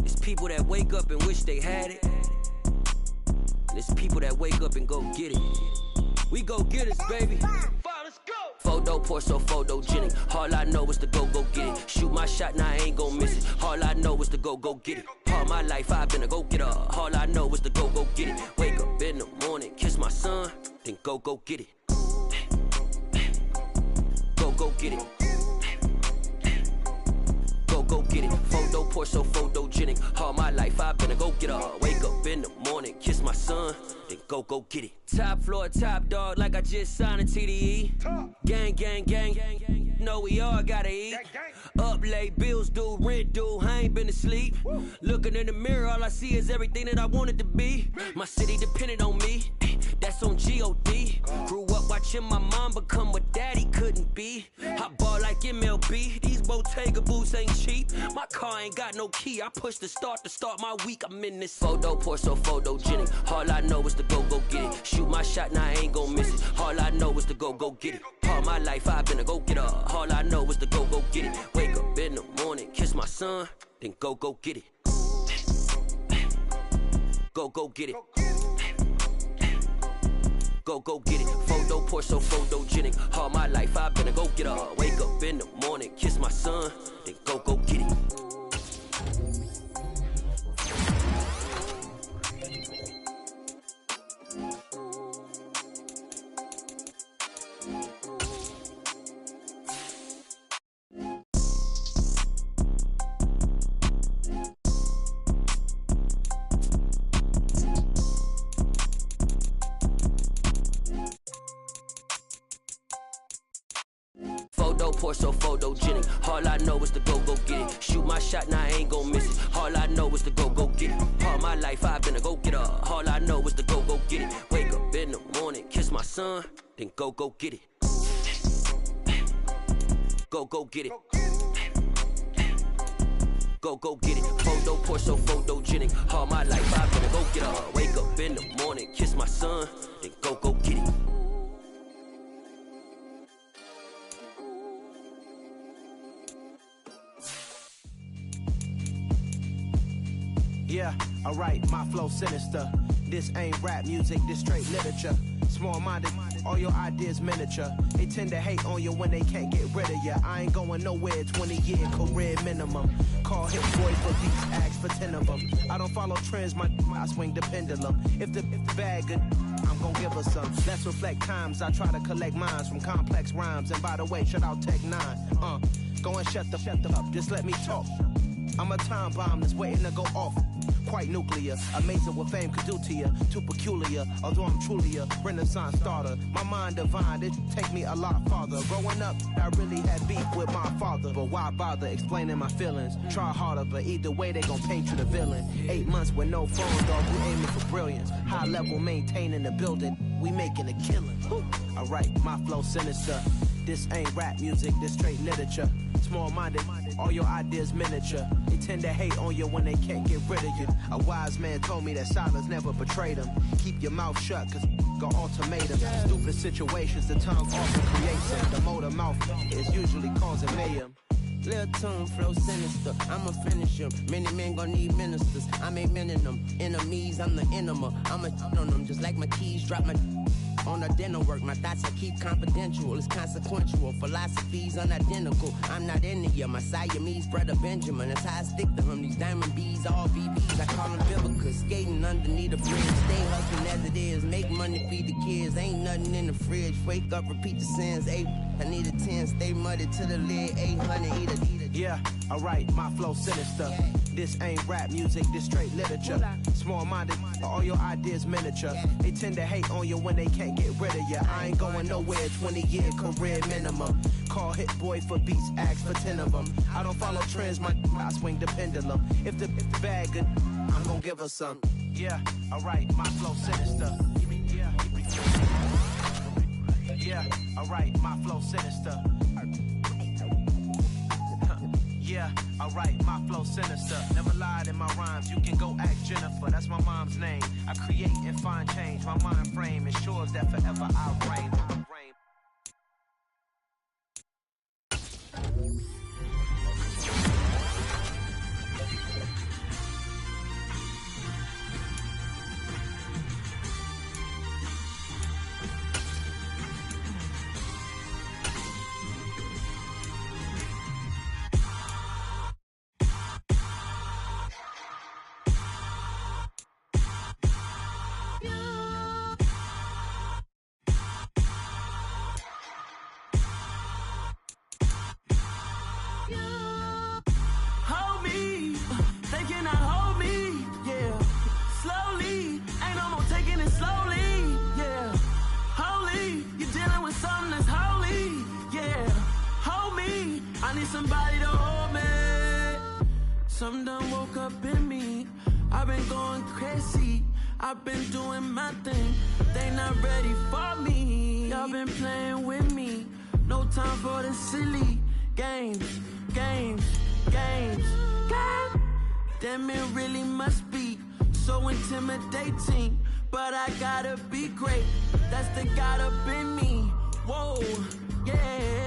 It's people that wake up and wish they had it. And it's people that wake up and go get it. We go get it, baby. Photo poor, so photogenic. All I know is to go get it. Shoot my shot, now I ain't gon' miss it. All I know is to go get it. All my life I've been a go-getter. All I know is to go get it. Wake up in the morning, kiss my son, then go get it. Go get it. Go get it. Photo poor, so photogenic. All my life I've been a go-getter. Wake up in the morning, kiss my son, then go get it. Top floor, top dog, like I just signed a TDE. Gang, gang, gang, gang, gang. Know we all gotta eat. Up late, bills due, rent due, I ain't been asleep. Looking in the mirror, all I see is everything that I wanted to be. My city depended on me, that's on G.O.D. Grew up watching my mom become what daddy couldn't be. I ball like MLB, these Bottega boots ain't cheap. My car ain't got no key, I push the start to start my week. I'm in this photo poor, so photogenic. All I know is to go get it. Shoot my shot, now I ain't gon' miss it. All I know is to go get it. All my life I've been a go-getter. All I know is to go get it. Wake up in the morning, kiss my son, then go get it. Go get it. Go get it. Photo poor, so photogenic. All my life I've been a go-getter. Wake up in the morning, kiss my son, then go get it. Photo poor, so photogenic. All I know is to go get it. Shoot my shot, now I ain't gon' miss it. All I know is to go get it. All my life I've been a go-getter. All I know is to go get it. Wake up in the morning, kiss my son, then go get it. Go get it. go get it. Photo, Porsche, photogenic. All my life I've been go get her. Wake up in the morning, kiss my son, then go get it. Yeah, alright, my flow sinister. This ain't rap music, this straight literature. Small-minded, all your ideas miniature. They tend to hate on you when they can't get rid of you. I ain't going nowhere, 20-year career minimum. Call hit boy for beats, ask for 10 of them. I don't follow trends, I swing the pendulum. If the bag good, I'm gon' give her some. Let's reflect times, I try to collect minds from complex rhymes. And by the way, shout out Tech 9. Go and shut the up, just let me talk. I'm a time bomb that's waiting to go off. Quite nuclear, amazing what fame could do to you. Too peculiar, although I'm truly a renaissance starter. My mind divine, it take me a lot farther. Growing up, I really had beef with my father. But why bother explaining my feelings? Try harder, but either way they gon' paint you the villain. 8 months with no phone, dog, we aiming for brilliance. High level maintaining the building, we making a killing. Alright, my flow sinister. This ain't rap music, this straight literature. Small-minded, all your ideas miniature. They tend to hate on you when they can't get rid of you. A wise man told me that silence never betrayed him. Keep your mouth shut, cause got ultimatums. Stupid situations, the tongue often creates them. The motor mouth is usually causing mayhem. Lil' tune, flow sinister, I'ma finish him. Many men gon' need ministers, I ain't mending them. Enemies, I'm the enema, I'ma on them. Just like my keys, drop my on the dinner work. My thoughts I keep confidential, it's consequential. Philosophies unidentical, I'm not into you. My Siamese brother Benjamin, that's how I stick to him. These diamond bees, all BBs, I call them biblicals. Skating underneath the bridge, stay hustling as it is. Make money, feed the kids, ain't nothing in the fridge. Wake up, repeat the sins, I need a 10, stay muddy to the lid, 800, eat it. Yeah, alright, my flow sinister. This ain't rap music, this straight literature. Small-minded, all your ideas miniature. They tend to hate on you when they can't get rid of you. I ain't going nowhere, 20-year career minimum. Call hit boy for beats, ask for 10 of them. I don't follow trends, I swing the pendulum. If the bag good, I'm gon' give her some. Yeah, alright, my flow sinister. Yeah, alright, my flow sinister. Yeah, alright, my flow sinister. Never lied in my rhymes, you can go ask Jennifer, that's my mom's name. I create and find change, my mind frame ensures that forever I reign. Somebody to hold me. Something done woke up in me. I've been going crazy. I've been doing my thing. They not ready for me. Y'all been playing with me. No time for the silly games. Damn, it really must be so intimidating. But I gotta be great. That's the God up in me. Whoa, yeah.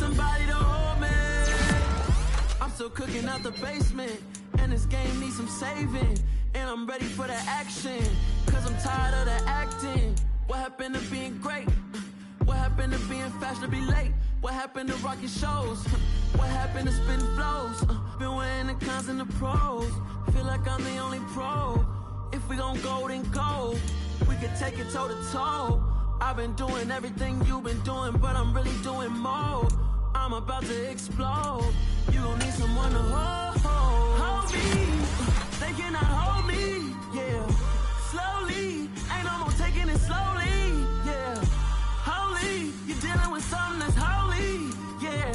Somebody to hold me. I'm still cooking out the basement, and this game needs some saving. And I'm ready for the action, cause I'm tired of the acting. What happened to being great? What happened to being fashionably late? What happened to rocking shows? What happened to spitting flows? Been wearing the cons and the pros. Feel like I'm the only pro. If we gon' go, then go. We could take it toe to toe. I've been doing everything you've been doing, but I'm really doing more. I'm about to explode. You gon' need someone to hold me. They cannot hold me, yeah. Slowly, ain't no more taking it slowly, yeah. Holy, you're dealing with something that's holy, yeah.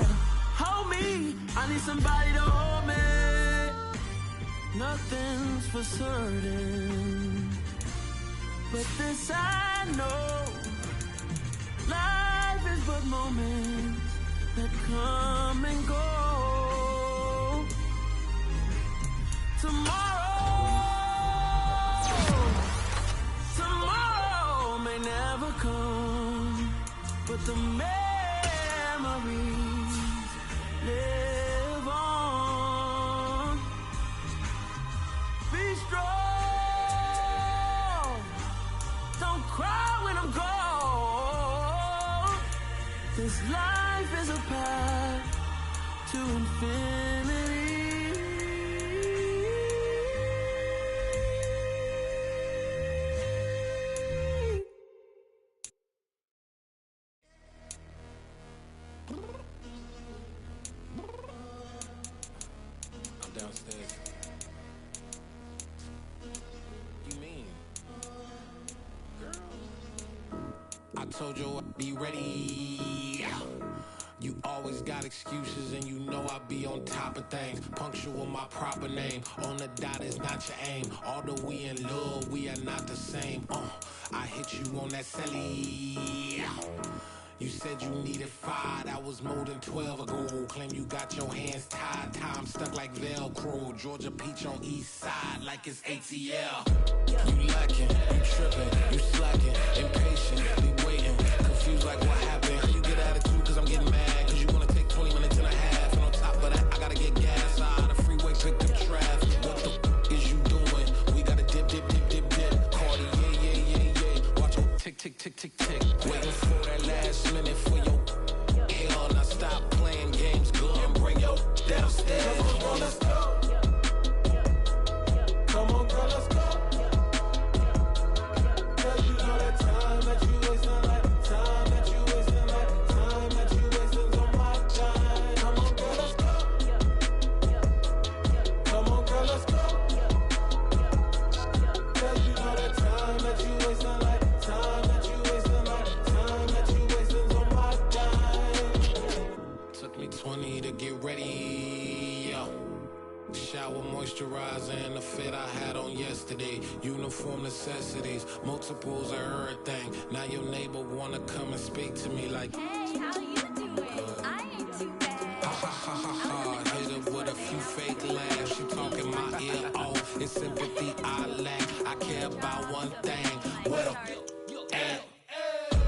need somebody to hold me. Nothing's for certain, but this I know. Life is but moments that come and go. Tomorrow may never come, but the memories live on. Be strong, don't cry when I'm gone. This life is a path to infinity. Downstairs. You mean? Girl, I told you I'd be ready. You always got excuses and you know I be on top of things. Punctual my proper name. On the dot is not your aim. Although we in love, we are not the same. I hit you on that celly. You said you needed 5, that was more than 12 ago. Claim you got your hands tied, time stuck like Velcro. Georgia Peach on east side like it's ATL. You lacking, you tripping, you slacking, impatient, be waiting, confused like what happened. How you get attitude cause I'm getting mad, cause you wanna take 20 minutes and a half. And on top of that, I gotta get gas out of the freeway, pick up traffic. What the is you doing? We gotta dip, dip, dip, dip, dip. Cardi, yeah. Watch your tick, tick, tick, tick, tick. Waiting for that last minute for your hell. Now stop playing games, go and bring your downstairs. Come on, girl, let's go. Come on, girl, let's go. Cause you know that time that you wasting, like time that you wasting, like time that you wasting's on my time. Come on, girl, let's go. Come on, girl, let's go. Cause you know that time that you wasting, like time that you wasting, like time that you wasting's on my time. Took me 20 to get ready, yo. Shower, moisturizer, and the fit I had on yesterday. Uniform necessities, multiples of everything. Now your neighbor wanna come and speak to me like, hey, how you doing? I ain't too bad. Ha ha ha ha ha. Hit her with a few fake laughs. She talking my ear off. It's sympathy I lack. I care about one thing. What a at.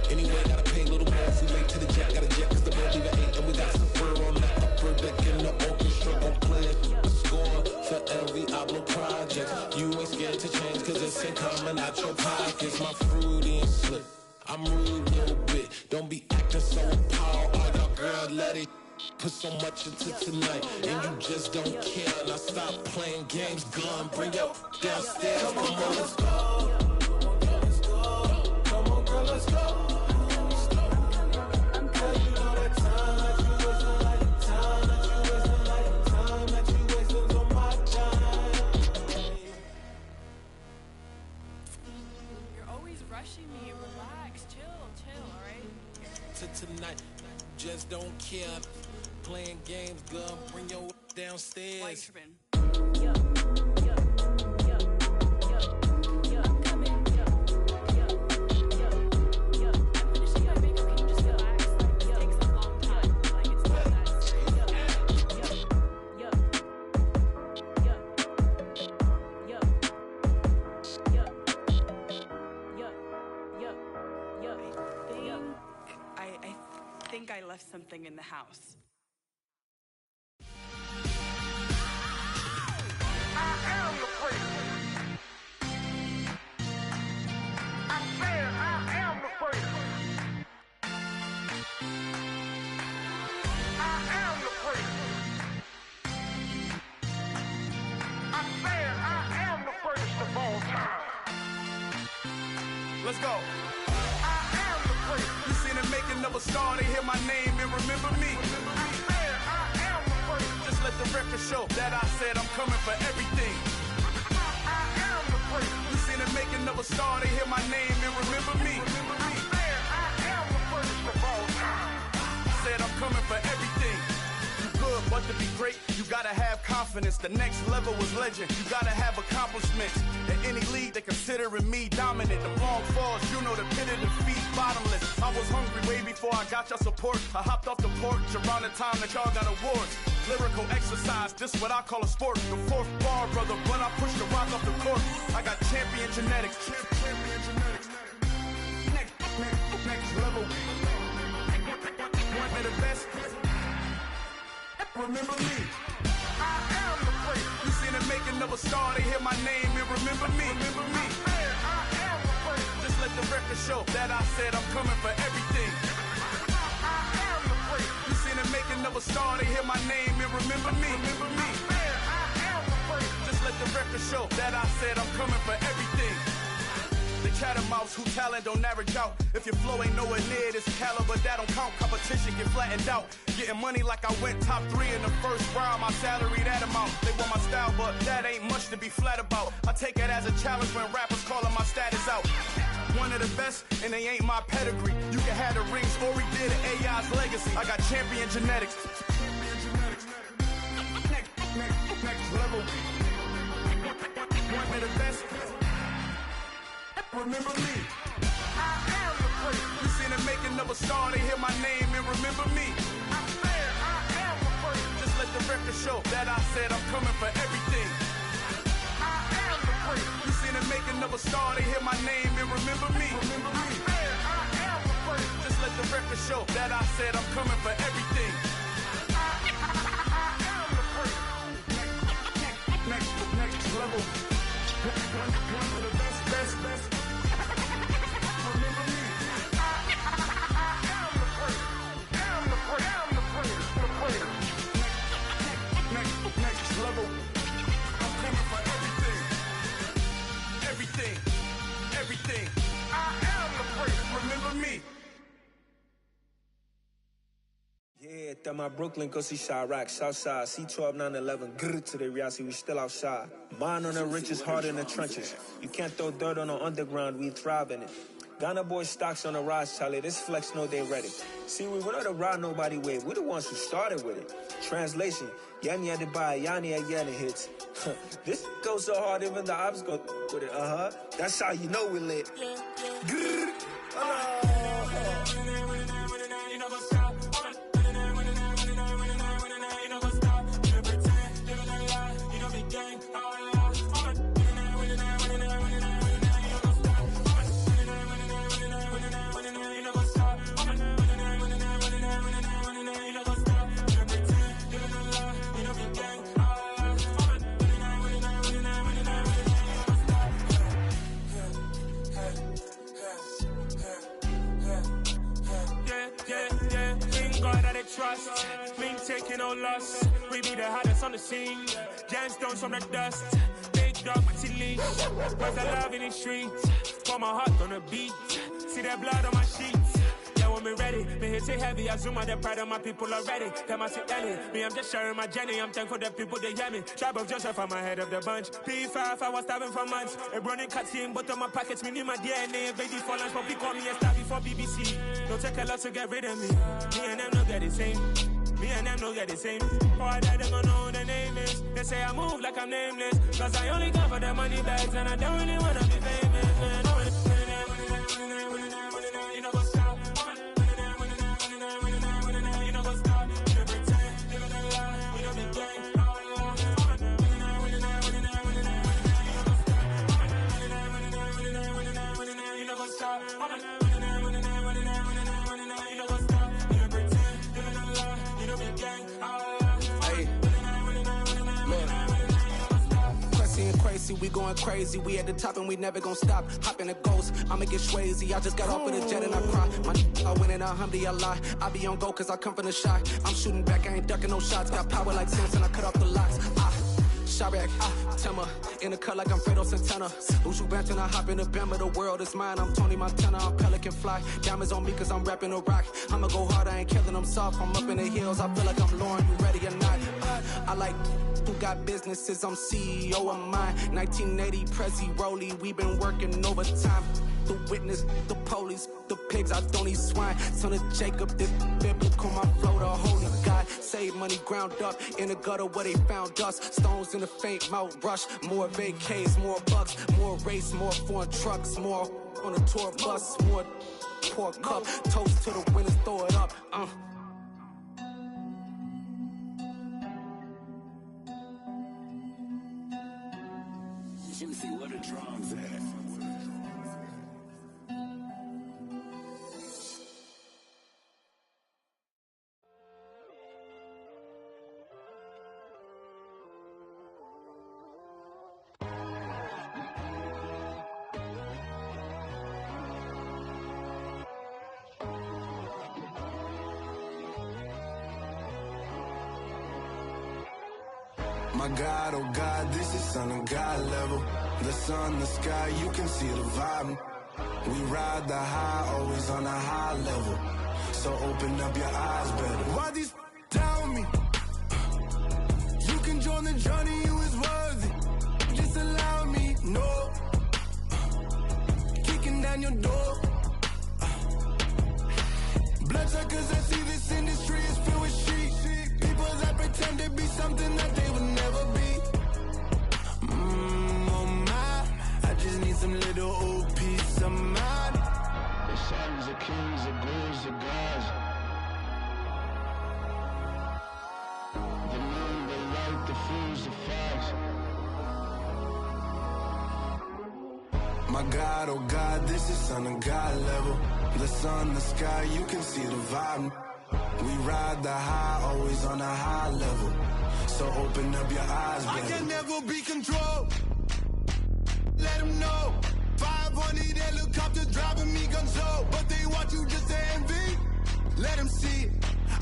Anyway, gotta pay a little more if we late to the jet. Got a jet cause the boat leave at 8. And we got some fur on that upper deck in the orchestra. Gon' play a score for every Ablo project. You ain't scared to change cause it's ain't coming out your pockets. My fruity and slip. I'm rude a little bit. Don't be acting so appalled. Oh, your girl, let it put so much into tonight. And you just don't care. Now stop playing games. Gun, bring your downstairs. Come on, girl, let's go. Come on, girl, let's go. Tonight, just don't care. Playing games, girl, bring your downstairs. I left something in the house. I am the freak. I said I am the freak. I am the freak. I said I am the first of all time. Let's go. You seen the making of a star, they hear my name and remember me. I said I am the first. Just let the record show that I said I'm coming for everything. I am the first. You seen the making of a star, they hear my name and remember me. I said I am the first of all time. Said I'm coming for everything. You good good, but to be great, you gotta have confidence. The next level was legend. You gotta have accomplishments. In any league, they considering me dominant. The long falls, you know the pit of defeat, bottomless. I was hungry way before I got your support. I hopped off the porch around the time that y'all got awards. Lyrical exercise, this what I call a sport. The fourth bar, brother, when I push the rock off the court. I got champion genetics. Champion genetics. Next level. One of the best. Remember me. I am the place. You seen the making of a star, they hear my name and remember me. Remember me. I am the place. Just let the record show that I said I'm coming for everything. I am the place. You seen the making of a star, they hear my name and remember me. Remember me. I am the place. Just let the record show that I said I'm coming for everything. The catamounts who talent don't average out. If your flow ain't nowhere near this caliber, that don't count. Competition get flattened out. Getting money like I went top 3 in the first round. My salary that amount. They want my style, but that ain't much to be flat about. I take it as a challenge when rappers calling my status out. One of the best, and they ain't my pedigree. You can have the rings, or we did it, AI's legacy. I got champion genetics. Next level. One of the best. Remember me. I am the place. You seen the making of a star, they hear my name and remember me. I am the place. Just let the record show that I said I'm coming for everything. I am the place. You seen the making of a star, they hear my name and remember me. Remember me. I am the place. Just let the record show that I said I'm coming for everything. I am the place. Next level. One of the best. Next level. I'm coming for everything. Everything. I am the place. Remember me. Yeah, that my Brooklyn, go see Chirac, Southside, C12, 911, grrr to the reality, we still outside. Mine on the riches, hard in the trenches. You can't throw dirt on the underground, we thrive in it. Ghana boys stocks on the rise, Charlie, this flex know they ready. See, we were not to ride nobody with, we the ones who started with it. Translation, Yanni had to buy, Yanni had Yanni hits. This goes so hard, even the ops go with it, That's how you know we lit. Grrr, Trust, me taking no loss. We be the hottest on the scene. Gemstones from the dust. Big dog, my leash. Cause I love in the streets. Pour my heart on the beat. See that blood on my sheets. Yeah, when me ready, me hit it heavy. I zoom out the pride of my people already. Them I see Ellie. Me, I'm just sharing my journey. I'm thankful the people they hear me. Tribe of Joseph, I'm ahead of the bunch. P5, I was starving for months. A running cutscene, but on my pockets, me knew my DNA. Baby for lunch, but we call me a star before BBC. Don't take a lot to get rid of me. Me and them no get the same. Me and them no get the same. For I die, they gon' know who the name is. They say I move like I'm nameless. Cause I only come for the money bags. And I don't really wanna be famous, man. You know what's up? You know what's up? You don't pretend, living a lie. We don't be gang. You know what's up? Crazy, we going crazy. We at the top and we never gon' stop. Hop in a ghost, I'ma get swayzy. I just got off of the jet and I cry. My I win in a Humvee, I lie. I be on go cause I come from the shot. I'm shooting back, I ain't ducking no shots. Got power like Samson, I cut off the locks. Chirac, Tema, in the cut like I'm Fredo Santana. Uju Banton, I hop in the Bama, the world is mine. I'm Tony Montana, I'm Pelican Fly. Diamonds on me cause I'm rapping a rock. I'ma go hard, I ain't killing them soft. I'm up in the hills, I feel like I'm Lauren, you ready or not? I like who got businesses, I'm CEO of mine. 1980 Prezi Rolly, we been working overtime. The witness, the police, the pigs, I don't eat swine. Son of Jacob, this biblical, my flow, the holy God. Save money ground up in the gutter where they found us. Stones in the faint mouth rush. More vacays, more bucks, more race, more foreign trucks, more on a tour bus, more pour cup. Toast to the winners, throw it up. Jimsy, what the drums at? My God, oh God, this is Son of God level. The sun, the sky, you can see the vibe. We ride the high, always on a high level. So open up your eyes better. Why these tell me? You can join the journey, you is worthy. Just allow me, no. Kicking down your door. Bloodsuckers, I see this industry is filled with sheep. People that pretend to be something that they would never be. Oh my, I just need some little old peace of mind. The sons of kings, the bulls, the gods. The moon, the light, the fools, the facts. My God, oh God, this is Son of God level. The sun, the sky, you can see the vibe. We ride the high, always on a high level. So open up your eyes, baby. I can never be controlled. Let them know. 500 helicopters driving me gonzo. But they want you just to envy. Let them see it.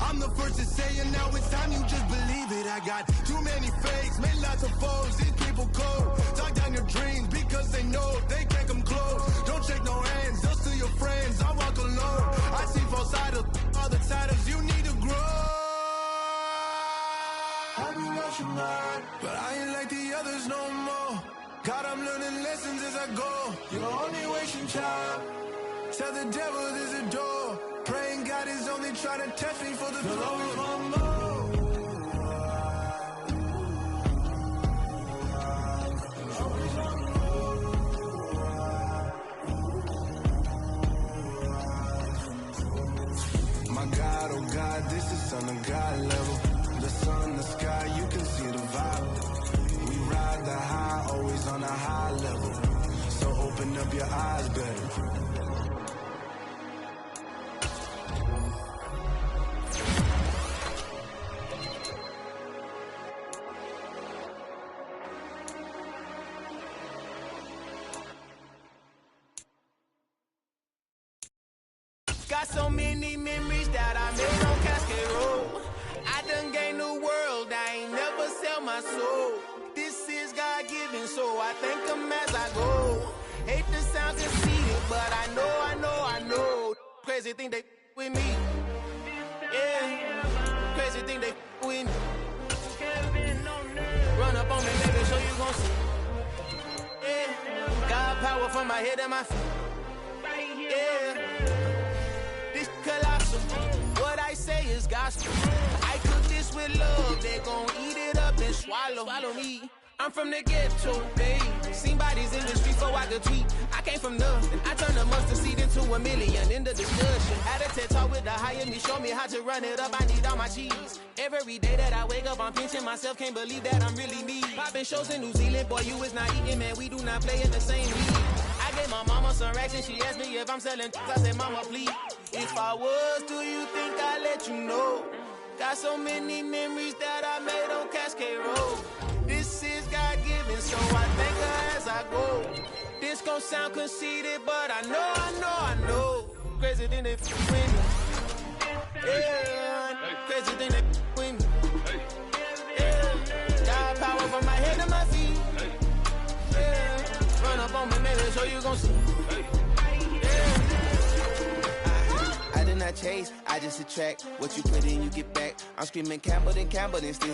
I'm the first to say it, now it's time you just believe it. I got too many fakes, made lots of foes. These people cold. Talk down your dreams because they know they can't come close. Don't shake no hands, just to your friends. I walk alone. I see false idols, other titles. You need to grow. I've been watching mine, but I ain't like the others no more. God, I'm learning lessons as I go. You're only wasting time. Tell the devil there's a door. Praying God is only trying to test me for the glory. Always want more. Always want more. My God, oh God, this is Son of God level. The sun, the sky, you can see the vibe. We ride the high, always on a high level. So open up your eyes better. Got so many memories that I made on Cascade Road. I done gained the world, I ain't never sell my soul. This is God-given, so I thank him as I go. Hate to sound conceited, but I know. Crazy thing they with me. Yeah, crazy thing they with me. Run up on me, baby, so you gon' see. Yeah, God power from my head and my feet. Yeah. Colossal. What I say is gospel. I cook this with love. They gon' eat it up and swallow me. I'm from the ghetto, babe. Seen bodies in the street before I could tweet. I came from nothing. I turned a mustard seed into $1 million in the discussion. Had a TED talk with the higher me, show me how to run it up. I need all my cheese. Every day that I wake up, I'm pinching myself. Can't believe that I'm really me. Popping shows in New Zealand, boy, you is not eating, man. We do not play in the same league. I gave my mama some racks and she asked me if I'm selling. I said, mama, please. If I was, do you think I'd let you know? Got so many memories that I made on Cascade Road. This is God-given, so I thank her as I go. This gon' sound conceited, but I know. Crazy thing they with me. Yeah, crazy thing they with me. Yeah, got power from my head to my feet. Yeah, run up on me, maybe, so you gon' see. I did not chase, I just attract. What you put in, you get back. I'm screaming Campbell, then still